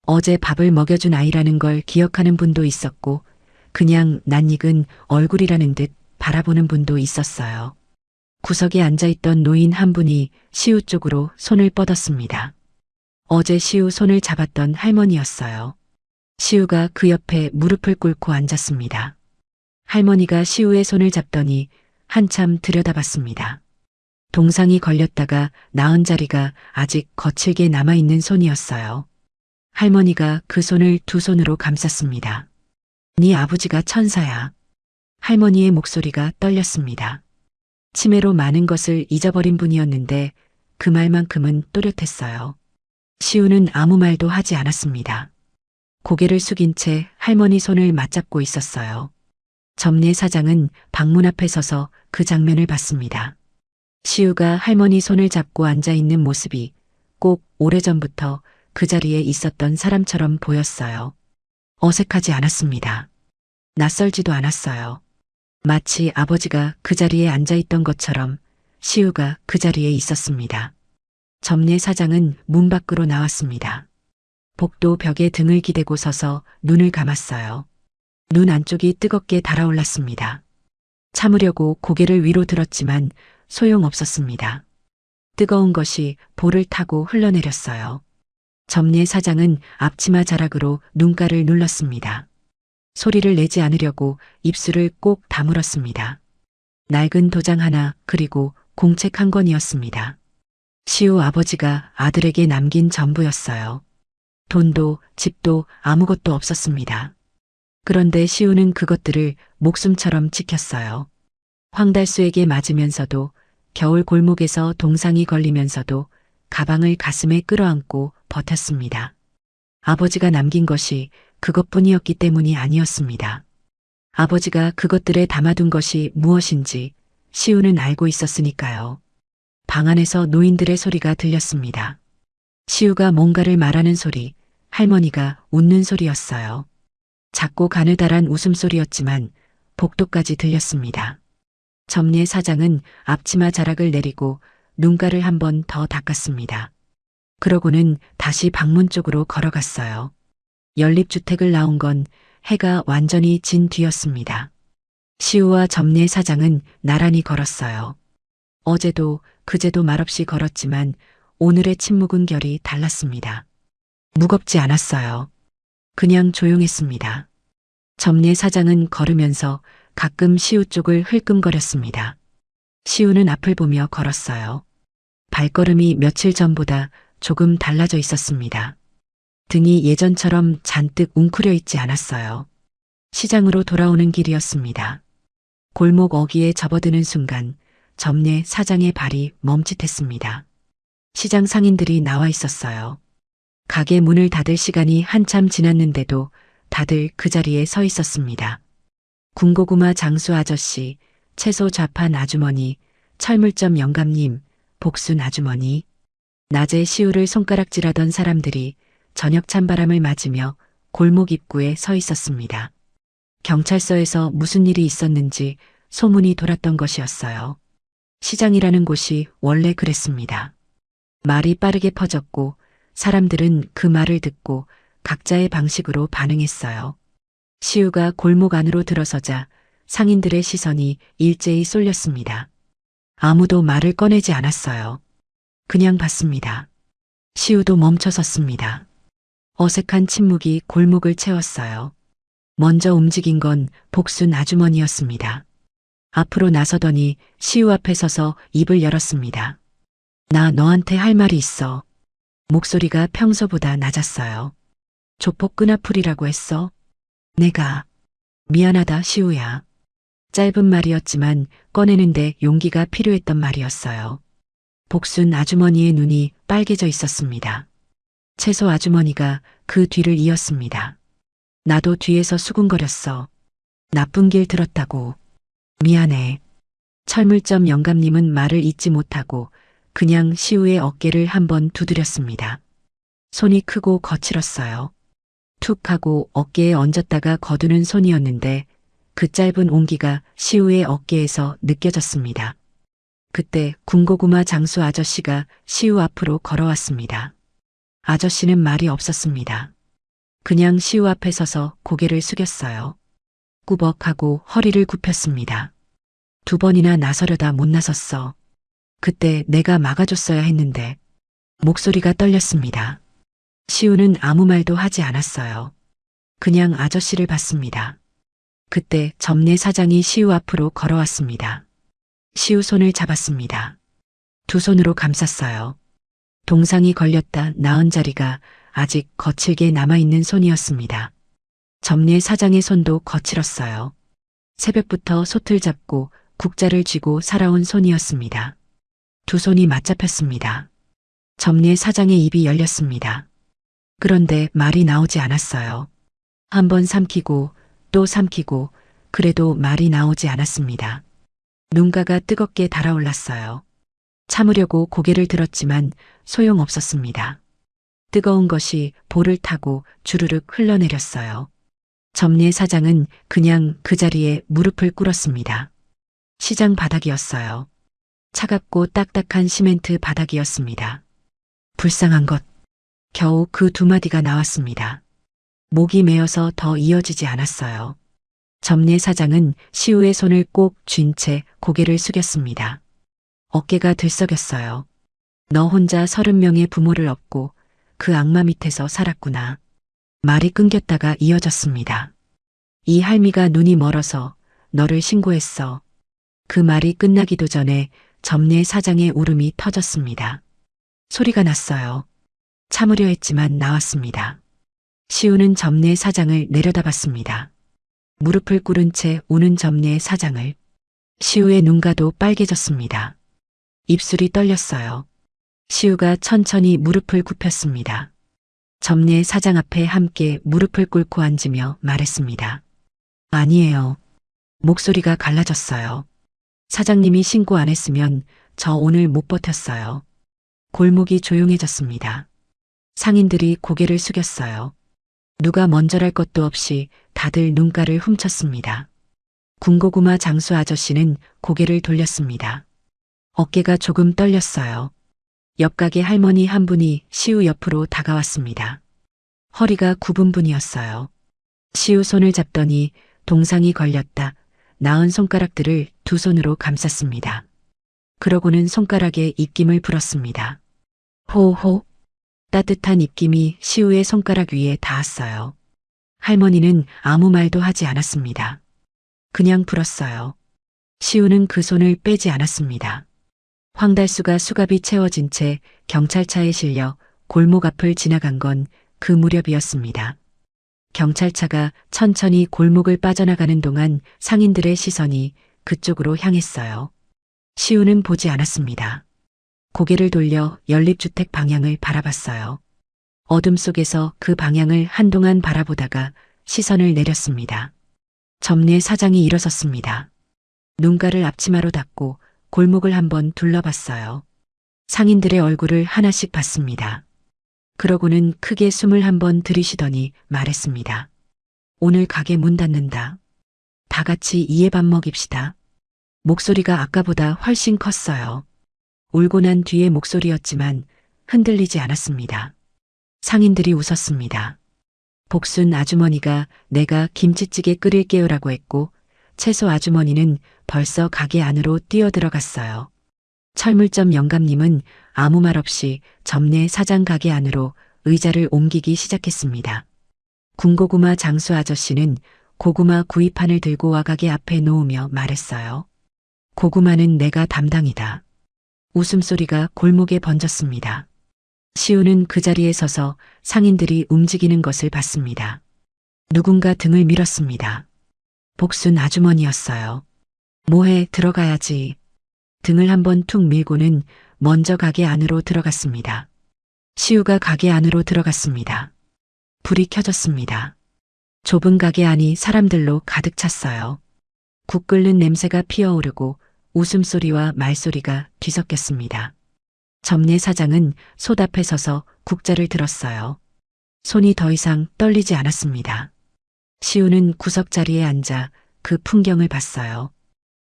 어제 밥을 먹여준 아이라는 걸 기억하는 분도 있었고 그냥 낯익은 얼굴이라는 듯 바라보는 분도 있었어요. 구석에 앉아있던 노인 한 분이 시우 쪽으로 손을 뻗었습니다. 어제 시우 손을 잡았던 할머니였어요. 시우가 그 옆에 무릎을 꿇고 앉았습니다. 할머니가 시우의 손을 잡더니 한참 들여다봤습니다. 동상이 걸렸다가 나은 자리가 아직 거칠게 남아있는 손이었어요. 할머니가 그 손을 두 손으로 감쌌습니다. 네 아버지가 천사야. 할머니의 목소리가 떨렸습니다. 치매로 많은 것을 잊어버린 분이었는데 그 말만큼은 또렷했어요. 시우는 아무 말도 하지 않았습니다. 고개를 숙인 채 할머니 손을 맞잡고 있었어요. 점례 사장은 방문 앞에 서서 그 장면을 봤습니다. 시우가 할머니 손을 잡고 앉아있는 모습이 꼭 오래전부터 그 자리에 있었던 사람처럼 보였어요. 어색하지 않았습니다. 낯설지도 않았어요. 마치 아버지가 그 자리에 앉아있던 것처럼 시우가 그 자리에 있었습니다. 점례 사장은 문 밖으로 나왔습니다. 복도 벽에 등을 기대고 서서 눈을 감았어요. 눈 안쪽이 뜨겁게 달아올랐습니다. 참으려고 고개를 위로 들었지만 소용없었습니다. 뜨거운 것이 볼을 타고 흘러내렸어요. 점례 사장은 앞치마 자락으로 눈가를 눌렀습니다. 소리를 내지 않으려고 입술을 꼭 다물었습니다. 낡은 도장 하나 그리고 공책 한 권이었습니다. 시우 아버지가 아들에게 남긴 전부였어요. 돈도 집도 아무것도 없었습니다. 그런데 시우는 그것들을 목숨처럼 지켰어요. 황달수에게 맞으면서도 겨울 골목에서 동상이 걸리면서도 가방을 가슴에 끌어안고 버텼습니다. 아버지가 남긴 것이 그것뿐이었기 때문이 아니었습니다. 아버지가 그것들에 담아둔 것이 무엇인지 시우는 알고 있었으니까요. 방 안에서 노인들의 소리가 들렸습니다. 시우가 뭔가를 말하는 소리, 할머니가 웃는 소리였어요. 작고 가느다란 웃음소리였지만 복도까지 들렸습니다. 점례 사장은 앞치마 자락을 내리고 눈가를 한 번 더 닦았습니다. 그러고는 다시 방문 쪽으로 걸어갔어요. 연립주택을 나온 건 해가 완전히 진 뒤였습니다. 시우와 점례 사장은 나란히 걸었어요. 어제도 그제도 말없이 걸었지만 오늘의 침묵은 결이 달랐습니다. 무겁지 않았어요. 그냥 조용했습니다. 점례 사장은 걸으면서 가끔 시우 쪽을 흘끔거렸습니다. 시우는 앞을 보며 걸었어요. 발걸음이 며칠 전보다 조금 달라져 있었습니다. 등이 예전처럼 잔뜩 웅크려 있지 않았어요. 시장으로 돌아오는 길이었습니다. 골목 어귀에 접어드는 순간 점례 사장의 발이 멈칫했습니다. 시장 상인들이 나와 있었어요. 가게 문을 닫을 시간이 한참 지났는데도 다들 그 자리에 서 있었습니다. 군고구마 장수 아저씨, 채소 좌판 아주머니, 철물점 영감님, 복순 아주머니, 낮에 시우를 손가락질하던 사람들이 저녁 찬바람을 맞으며 골목 입구에 서 있었습니다. 경찰서에서 무슨 일이 있었는지 소문이 돌았던 것이었어요. 시장이라는 곳이 원래 그랬습니다. 말이 빠르게 퍼졌고 사람들은 그 말을 듣고 각자의 방식으로 반응했어요. 시우가 골목 안으로 들어서자 상인들의 시선이 일제히 쏠렸습니다. 아무도 말을 꺼내지 않았어요. 그냥 봤습니다. 시우도 멈춰섰습니다. 어색한 침묵이 골목을 채웠어요. 먼저 움직인 건 복순 아주머니였습니다. 앞으로 나서더니 시우 앞에 서서 입을 열었습니다. 나 너한테 할 말이 있어. 목소리가 평소보다 낮았어요. 조폭 끈아풀이라고 했어? 내가. 미안하다 시우야. 짧은 말이었지만 꺼내는데 용기가 필요했던 말이었어요. 복순 아주머니의 눈이 빨개져 있었습니다. 채소 아주머니가 그 뒤를 이었습니다. 나도 뒤에서 수군거렸어. 나쁜 길 들었다고. 미안해. 철물점 영감님은 말을 잇지 못하고 그냥 시우의 어깨를 한번 두드렸습니다. 손이 크고 거칠었어요. 툭 하고 어깨에 얹었다가 거두는 손이었는데 그 짧은 온기가 시우의 어깨에서 느껴졌습니다. 그때 군고구마 장수 아저씨가 시우 앞으로 걸어왔습니다. 아저씨는 말이 없었습니다. 그냥 시우 앞에 서서 고개를 숙였어요. 꾸벅하고 허리를 굽혔습니다. 2번이나 나서려다 못 나섰어. 그때 내가 막아줬어야 했는데. 목소리가 떨렸습니다. 시우는 아무 말도 하지 않았어요. 그냥 아저씨를 봤습니다. 그때 점례 사장이 시우 앞으로 걸어왔습니다. 시우 손을 잡았습니다. 2 손으로 감쌌어요. 동상이 걸렸다 나은 자리가 아직 거칠게 남아있는 손이었습니다. 점례 사장의 손도 거칠었어요. 새벽부터 솥을 잡고 국자를 쥐고 살아온 손이었습니다. 2 손이 맞잡혔습니다. 점례 사장의 입이 열렸습니다. 그런데 말이 나오지 않았어요. 한번 삼키고 또 삼키고 그래도 말이 나오지 않았습니다. 눈가가 뜨겁게 달아올랐어요. 참으려고 고개를 들었지만 소용없었습니다. 뜨거운 것이 볼을 타고 주르륵 흘러내렸어요. 점례 사장은 그냥 그 자리에 무릎을 꿇었습니다. 시장 바닥이었어요. 차갑고 딱딱한 시멘트 바닥이었습니다. 불쌍한 것. 겨우 그 2마디가 나왔습니다. 목이 메어서 더 이어지지 않았어요. 점례 사장은 시우의 손을 꼭 쥔 채 고개를 숙였습니다. 어깨가 들썩였어요. 너 혼자 30명의 부모를 얻고 그 악마 밑에서 살았구나. 말이 끊겼다가 이어졌습니다. 이 할미가 눈이 멀어서 너를 신고했어. 그 말이 끝나기도 전에 점례 사장의 울음이 터졌습니다. 소리가 났어요. 참으려 했지만 나왔습니다. 시우는 점례 사장을 내려다봤습니다. 무릎을 꿇은 채 우는 점례 사장을. 시우의 눈가도 빨개졌습니다. 입술이 떨렸어요. 시우가 천천히 무릎을 굽혔습니다. 점례 사장 앞에 함께 무릎을 꿇고 앉으며 말했습니다. 아니에요. 목소리가 갈라졌어요. 사장님이 신고 안 했으면 저 오늘 못 버텼어요. 골목이 조용해졌습니다. 상인들이 고개를 숙였어요. 누가 먼저랄 것도 없이 다들 눈가를 훔쳤습니다. 군고구마 장수 아저씨는 고개를 돌렸습니다. 어깨가 조금 떨렸어요. 옆 가게 할머니 한 분이 시우 옆으로 다가왔습니다. 허리가 굽은 분이었어요. 시우 손을 잡더니 동상이 걸렸다 나은 손가락들을 두 손으로 감쌌습니다. 그러고는 손가락에 입김을 불었습니다. 호호. 따뜻한 입김이 시우의 손가락 위에 닿았어요. 할머니는 아무 말도 하지 않았습니다. 그냥 불었어요. 시우는 그 손을 빼지 않았습니다. 황달수가 수갑이 채워진 채 경찰차에 실려 골목 앞을 지나간 건 그 무렵이었습니다. 경찰차가 천천히 골목을 빠져나가는 동안 상인들의 시선이 그쪽으로 향했어요. 시우는 보지 않았습니다. 고개를 돌려 연립주택 방향을 바라봤어요. 어둠 속에서 그 방향을 한동안 바라보다가 시선을 내렸습니다. 점례 사장이 일어섰습니다. 눈가를 앞치마로 닦고 골목을 한번 둘러봤어요. 상인들의 얼굴을 하나씩 봤습니다. 그러고는 크게 숨을 한번 들이쉬더니 말했습니다. 오늘 가게 문 닫는다. 다 같이 이에 밥 먹입시다. 목소리가 아까보다 훨씬 컸어요. 울고 난 뒤의 목소리였지만 흔들리지 않았습니다. 상인들이 웃었습니다. 복순 아주머니가 내가 김치찌개 끓일게요라고 했고 채소 아주머니는 벌써 가게 안으로 뛰어들어갔어요. 철물점 영감님은 아무 말 없이 점례 사장 가게 안으로 의자를 옮기기 시작했습니다. 군고구마 장수 아저씨는 고구마 구이판을 들고 와 가게 앞에 놓으며 말했어요. 고구마는 내가 담당이다. 웃음소리가 골목에 번졌습니다. 시우는 그 자리에 서서 상인들이 움직이는 것을 봤습니다. 누군가 등을 밀었습니다. 복순 아주머니였어요. 뭐해 들어가야지. 등을 한번 툭 밀고는 먼저 가게 안으로 들어갔습니다. 시우가 가게 안으로 들어갔습니다. 불이 켜졌습니다. 좁은 가게 안이 사람들로 가득 찼어요. 국 끓는 냄새가 피어오르고 웃음소리와 말소리가 뒤섞였습니다. 점례 사장은 솥 앞에 서서 국자를 들었어요. 손이 더 이상 떨리지 않았습니다. 시우는 구석자리에 앉아 그 풍경을 봤어요.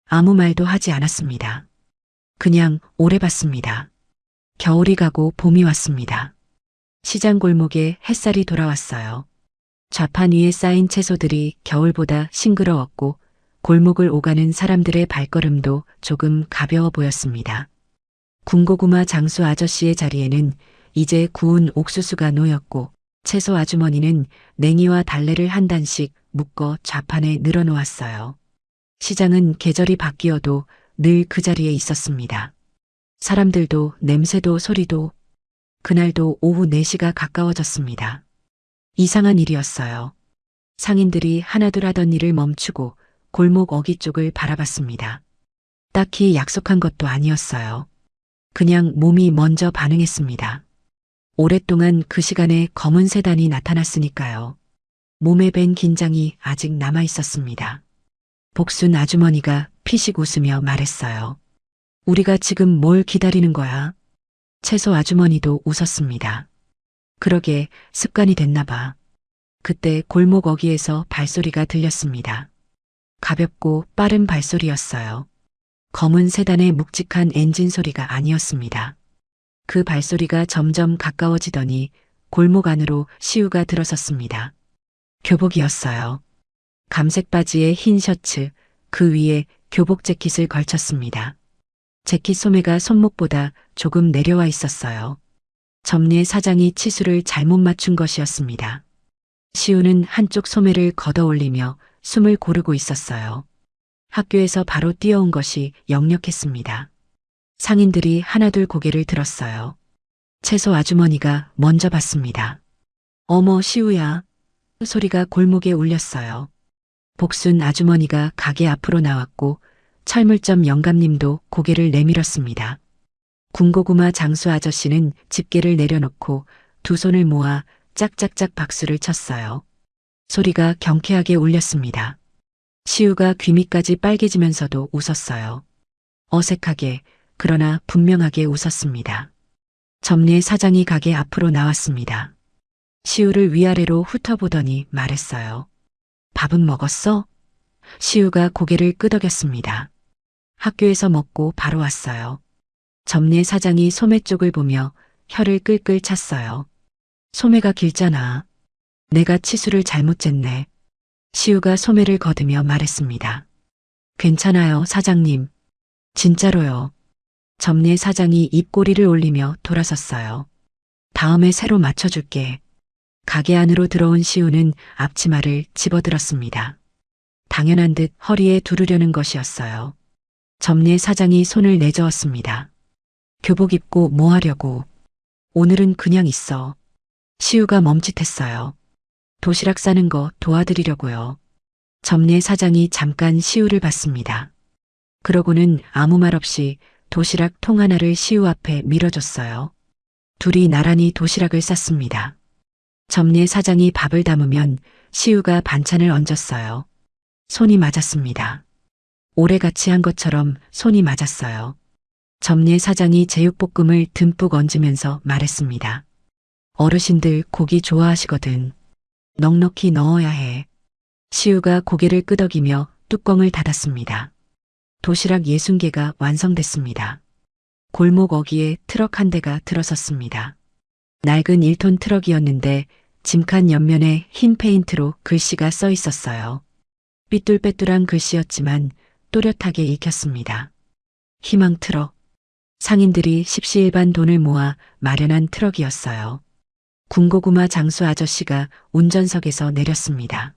아무 말도 하지 않았습니다. 그냥 오래 봤습니다. 겨울이 가고 봄이 왔습니다. 시장 골목에 햇살이 돌아왔어요. 좌판 위에 쌓인 채소들이 겨울보다 싱그러웠고 골목을 오가는 사람들의 발걸음도 조금 가벼워 보였습니다. 군고구마 장수 아저씨의 자리에는 이제 구운 옥수수가 놓였고 채소 아주머니는 냉이와 달래를 한 단씩 묶어 좌판에 늘어놓았어요. 시장은 계절이 바뀌어도 늘 그 자리에 있었습니다. 사람들도 냄새도 소리도 그날도 오후 4시가 가까워졌습니다. 이상한 일이었어요. 상인들이 하나둘 하던 일을 멈추고 골목 어귀 쪽을 바라봤습니다. 딱히 약속한 것도 아니었어요. 그냥 몸이 먼저 반응했습니다. 오랫동안 그 시간에 검은 세단이 나타났으니까요. 몸에 밴 긴장이 아직 남아 있었습니다. 복순 아주머니가 피식 웃으며 말했어요. 우리가 지금 뭘 기다리는 거야? 채소 아주머니도 웃었습니다. 그러게 습관이 됐나 봐. 그때 골목 어귀에서 발소리가 들렸습니다. 가볍고 빠른 발소리였어요. 검은 세단의 묵직한 엔진 소리가 아니었습니다. 그 발소리가 점점 가까워지더니 골목 안으로 시우가 들어섰습니다. 교복이었어요. 감색 바지에 흰 셔츠, 그 위에 교복 재킷을 걸쳤습니다. 재킷 소매가 손목보다 조금 내려와 있었어요. 점례 사장이 치수를 잘못 맞춘 것이었습니다. 시우는 한쪽 소매를 걷어 올리며 숨을 고르고 있었어요. 학교에서 바로 뛰어온 것이 역력했습니다. 상인들이 하나둘 고개를 들었어요. 채소 아주머니가 먼저 봤습니다. 어머 시우야. 소리가 골목에 울렸어요. 복순 아주머니가 가게 앞으로 나왔고 철물점 영감님도 고개를 내밀었습니다. 군고구마 장수 아저씨는 집게를 내려놓고 두 손을 모아 짝짝짝 박수를 쳤어요. 소리가 경쾌하게 울렸습니다. 시우가 귀밑까지 빨개지면서도 웃었어요. 어색하게 그러나 분명하게 웃었습니다. 점례 사장이 가게 앞으로 나왔습니다. 시우를 위아래로 훑어보더니 말했어요. 밥은 먹었어? 시우가 고개를 끄덕였습니다. 학교에서 먹고 바로 왔어요. 점례 사장이 소매 쪽을 보며 혀를 끌끌 찼어요. 소매가 길잖아. 내가 치수를 잘못 쟀네. 시우가 소매를 거두며 말했습니다. 괜찮아요, 사장님. 진짜로요. 점례 사장이 입꼬리를 올리며 돌아섰어요. 다음에 새로 맞춰줄게. 가게 안으로 들어온 시우는 앞치마를 집어들었습니다. 당연한 듯 허리에 두르려는 것이었어요. 점례 사장이 손을 내저었습니다. 교복 입고 뭐 하려고. 오늘은 그냥 있어. 시우가 멈칫했어요. 도시락 싸는 거 도와드리려고요. 점례 사장이 잠깐 시우를 봤습니다. 그러고는 아무 말 없이 도시락 통 하나를 시우 앞에 밀어줬어요. 둘이 나란히 도시락을 쌌습니다. 점례 사장이 밥을 담으면 시우가 반찬을 얹었어요. 손이 맞았습니다. 오래 같이 한 것처럼 손이 맞았어요. 점례 사장이 제육볶음을 듬뿍 얹으면서 말했습니다. 어르신들 고기 좋아하시거든. 넉넉히 넣어야 해. 시우가 고개를 끄덕이며 뚜껑을 닫았습니다. 도시락 60개가 완성됐습니다. 골목 어귀에 트럭 한 대가 들어섰습니다. 낡은 1톤 트럭이었는데 짐칸 옆면에 흰 페인트로 글씨가 써 있었어요. 삐뚤빼뚤한 글씨였지만 또렷하게 읽혔습니다. 희망 트럭. 상인들이 십시일반 돈을 모아 마련한 트럭이었어요. 군고구마 장수 아저씨가 운전석에서 내렸습니다.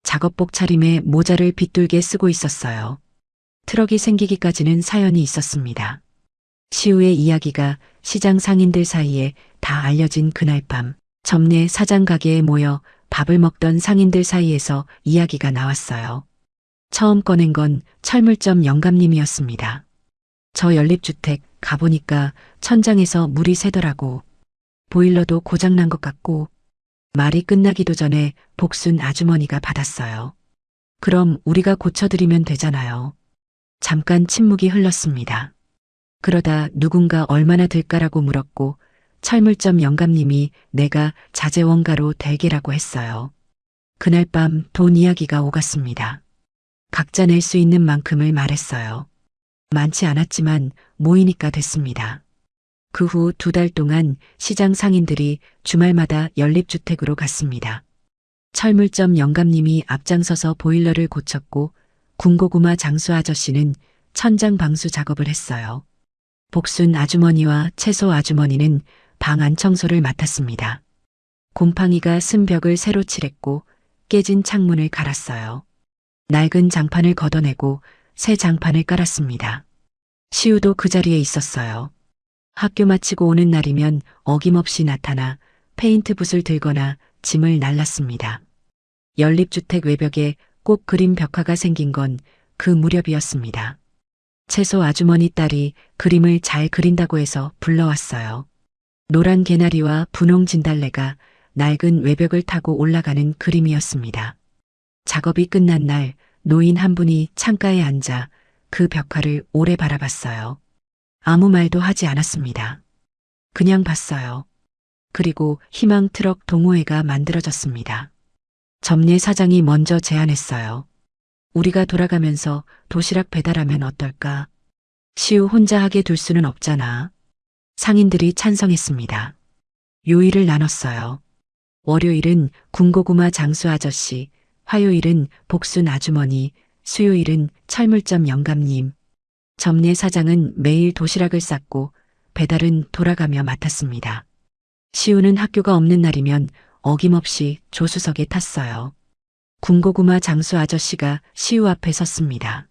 작업복 차림에 모자를 빗둘게 쓰고 있었어요. 트럭이 생기기까지는 사연이 있었습니다. 시우의 이야기가 시장 상인들 사이에 다 알려진 그날 밤, 점례 사장 가게에 모여 밥을 먹던 상인들 사이에서 이야기가 나왔어요. 처음 꺼낸 건 철물점 영감님이었습니다. 저 연립주택 가보니까 천장에서 물이 새더라고. 보일러도 고장난 것 같고. 말이 끝나기도 전에 복순 아주머니가 받았어요. 그럼 우리가 고쳐드리면 되잖아요. 잠깐 침묵이 흘렀습니다. 그러다 누군가 얼마나 들까라고 물었고 철물점 영감님이 내가 자재원가로 대게라고 했어요. 그날 밤 돈 이야기가 오갔습니다. 각자 낼 수 있는 만큼을 말했어요. 많지 않았지만 모이니까 됐습니다. 그 후 2달 동안 시장 상인들이 주말마다 연립주택으로 갔습니다. 철물점 영감님이 앞장서서 보일러를 고쳤고 군고구마 장수 아저씨는 천장 방수 작업을 했어요. 복순 아주머니와 채소 아주머니는 방 안 청소를 맡았습니다. 곰팡이가 쓴 벽을 새로 칠했고 깨진 창문을 갈았어요. 낡은 장판을 걷어내고 새 장판을 깔았습니다. 시우도 그 자리에 있었어요. 학교 마치고 오는 날이면 어김없이 나타나 페인트 붓을 들거나 짐을 날랐습니다. 연립주택 외벽에 꼭 그림 벽화가 생긴 건 그 무렵이었습니다. 채소 아주머니 딸이 그림을 잘 그린다고 해서 불러왔어요. 노란 개나리와 분홍 진달래가 낡은 외벽을 타고 올라가는 그림이었습니다. 작업이 끝난 날 노인 한 분이 창가에 앉아 그 벽화를 오래 바라봤어요. 아무 말도 하지 않았습니다. 그냥 봤어요. 그리고 희망 트럭 동호회가 만들어졌습니다. 점례 사장이 먼저 제안했어요. 우리가 돌아가면서 도시락 배달하면 어떨까? 시우 혼자 하게 둘 수는 없잖아. 상인들이 찬성했습니다. 요일을 나눴어요. 월요일은 군고구마 장수 아저씨, 화요일은 복순 아주머니, 수요일은 철물점 영감님. 점례 사장은 매일 도시락을 쌌고 배달은 돌아가며 맡았습니다. 시우는 학교가 없는 날이면 어김없이 조수석에 탔어요. 군고구마 장수 아저씨가 시우 앞에 섰습니다.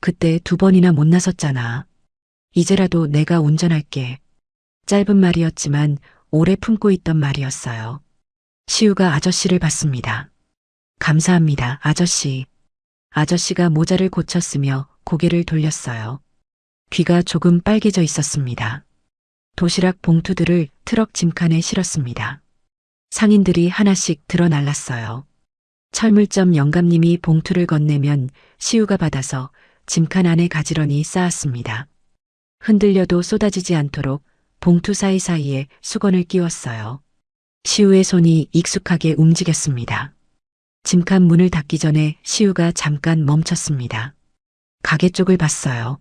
그때 2번이나 못 나섰잖아. 이제라도 내가 운전할게. 짧은 말이었지만 오래 품고 있던 말이었어요. 시우가 아저씨를 봤습니다. 감사합니다, 아저씨. 아저씨가 모자를 고쳤으며 고개를 돌렸어요. 귀가 조금 빨개져 있었습니다. 도시락 봉투들을 트럭 짐칸에 실었습니다. 상인들이 하나씩 드러날랐어요. 철물점 영감님이 봉투를 건네면 시우가 받아서 짐칸 안에 가지런히 쌓았습니다. 흔들려도 쏟아지지 않도록 봉투 사이사이에 수건을 끼웠어요. 시우의 손이 익숙하게 움직였습니다. 짐칸 문을 닫기 전에 시우가 잠깐 멈췄습니다. 가게 쪽을 봤어요.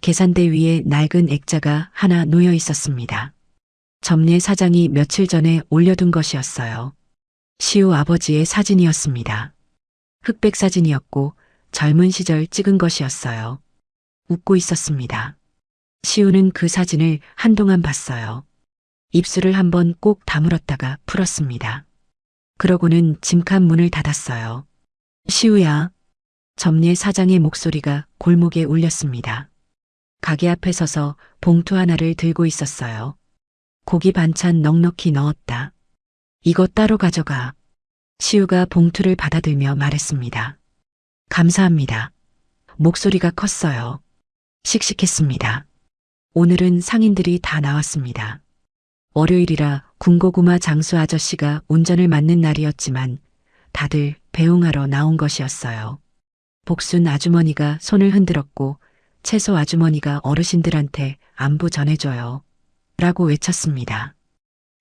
계산대 위에 낡은 액자가 하나 놓여 있었습니다. 점례 사장이 며칠 전에 올려둔 것이었어요. 시우 아버지의 사진이었습니다. 흑백 사진이었고 젊은 시절 찍은 것이었어요. 웃고 있었습니다. 시우는 그 사진을 한동안 봤어요. 입술을 한번 꼭 다물었다가 풀었습니다. 그러고는 짐칸 문을 닫았어요. 시우야. 점례 사장의 목소리가 골목에 울렸습니다. 가게 앞에 서서 봉투 하나를 들고 있었어요. 고기 반찬 넉넉히 넣었다. 이거 따로 가져가. 시우가 봉투를 받아들며 말했습니다. 감사합니다. 목소리가 컸어요. 씩씩했습니다. 오늘은 상인들이 다 나왔습니다. 월요일이라 군고구마 장수 아저씨가 운전을 맡는 날이었지만 다들 배웅하러 나온 것이었어요. 복순 아주머니가 손을 흔들었고 채소 아주머니가 어르신들한테 안부 전해줘요. 라고 외쳤습니다.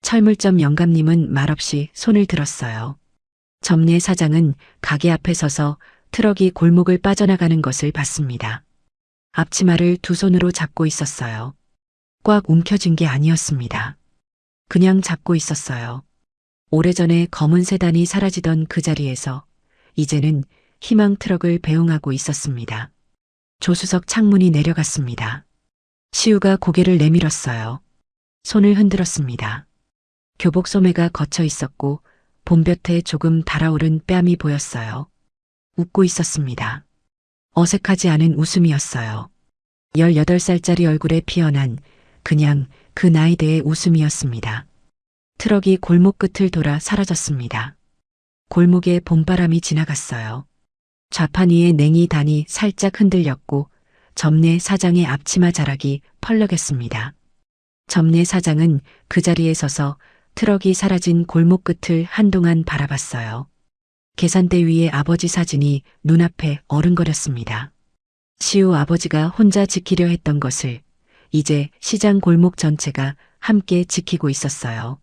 철물점 영감님은 말없이 손을 들었어요. 점례 사장은 가게 앞에 서서 트럭이 골목을 빠져나가는 것을 봤습니다. 앞치마를 두 손으로 잡고 있었어요. 꽉 움켜쥔 게 아니었습니다. 그냥 잡고 있었어요. 오래전에 검은 세단이 사라지던 그 자리에서 이제는 희망 트럭을 배웅하고 있었습니다. 조수석 창문이 내려갔습니다. 시우가 고개를 내밀었어요. 손을 흔들었습니다. 교복 소매가 거쳐 있었고 봄볕에 조금 달아오른 뺨이 보였어요. 웃고 있었습니다. 어색하지 않은 웃음이었어요. 18살짜리 얼굴에 피어난 그냥 그 나이대의 웃음이었습니다. 트럭이 골목 끝을 돌아 사라졌습니다. 골목에 봄바람이 지나갔어요. 좌판 위에 냉이 단이 살짝 흔들렸고 점례 사장의 앞치마 자락이 펄럭였습니다. 점례 사장은 그 자리에 서서 트럭이 사라진 골목 끝을 한동안 바라봤어요. 계산대 위에 아버지 사진이 눈앞에 어른거렸습니다. 시우 아버지가 혼자 지키려 했던 것을 이제 시장 골목 전체가 함께 지키고 있었어요.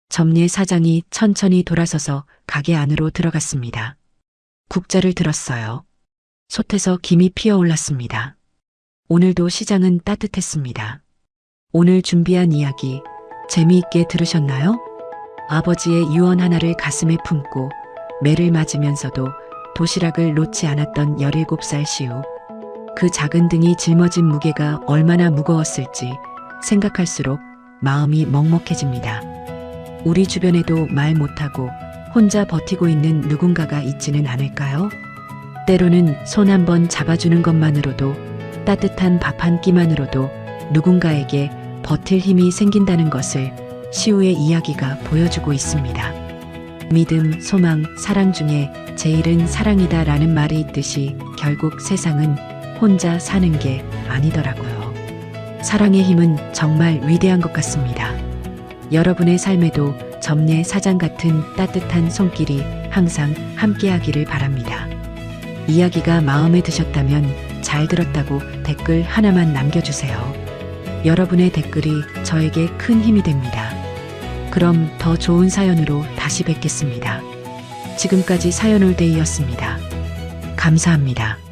점례 사장이 천천히 돌아서서 가게 안으로 들어갔습니다. 국자를 들었어요. 솥에서 김이 피어올랐습니다. 오늘도 시장은 따뜻했습니다. 오늘 준비한 이야기 재미있게 들으셨나요? 아버지의 유언 하나를 가슴에 품고 매를 맞으면서도 도시락을 놓지 않았던 17살 시우. 그 작은 등이 짊어진 무게가 얼마나 무거웠을지 생각할수록 마음이 먹먹해집니다. 우리 주변에도 말 못하고 혼자 버티고 있는 누군가가 있지는 않을까요? 때로는 손 한번 잡아주는 것만으로도, 따뜻한 밥 한 끼만으로도 누군가에게 버틸 힘이 생긴다는 것을 시우의 이야기가 보여주고 있습니다. 믿음, 소망, 사랑 중에 제일은 사랑이다 라는 말이 있듯이 결국 세상은 혼자 사는 게 아니더라고요. 사랑의 힘은 정말 위대한 것 같습니다. 여러분의 삶에도 점례 사장 같은 따뜻한 손길이 항상 함께하기를 바랍니다. 이야기가 마음에 드셨다면 잘 들었다고 댓글 하나만 남겨주세요. 여러분의 댓글이 저에게 큰 힘이 됩니다. 그럼 더 좋은 사연으로 다시 뵙겠습니다. 지금까지 사연올데이였습니다. 감사합니다.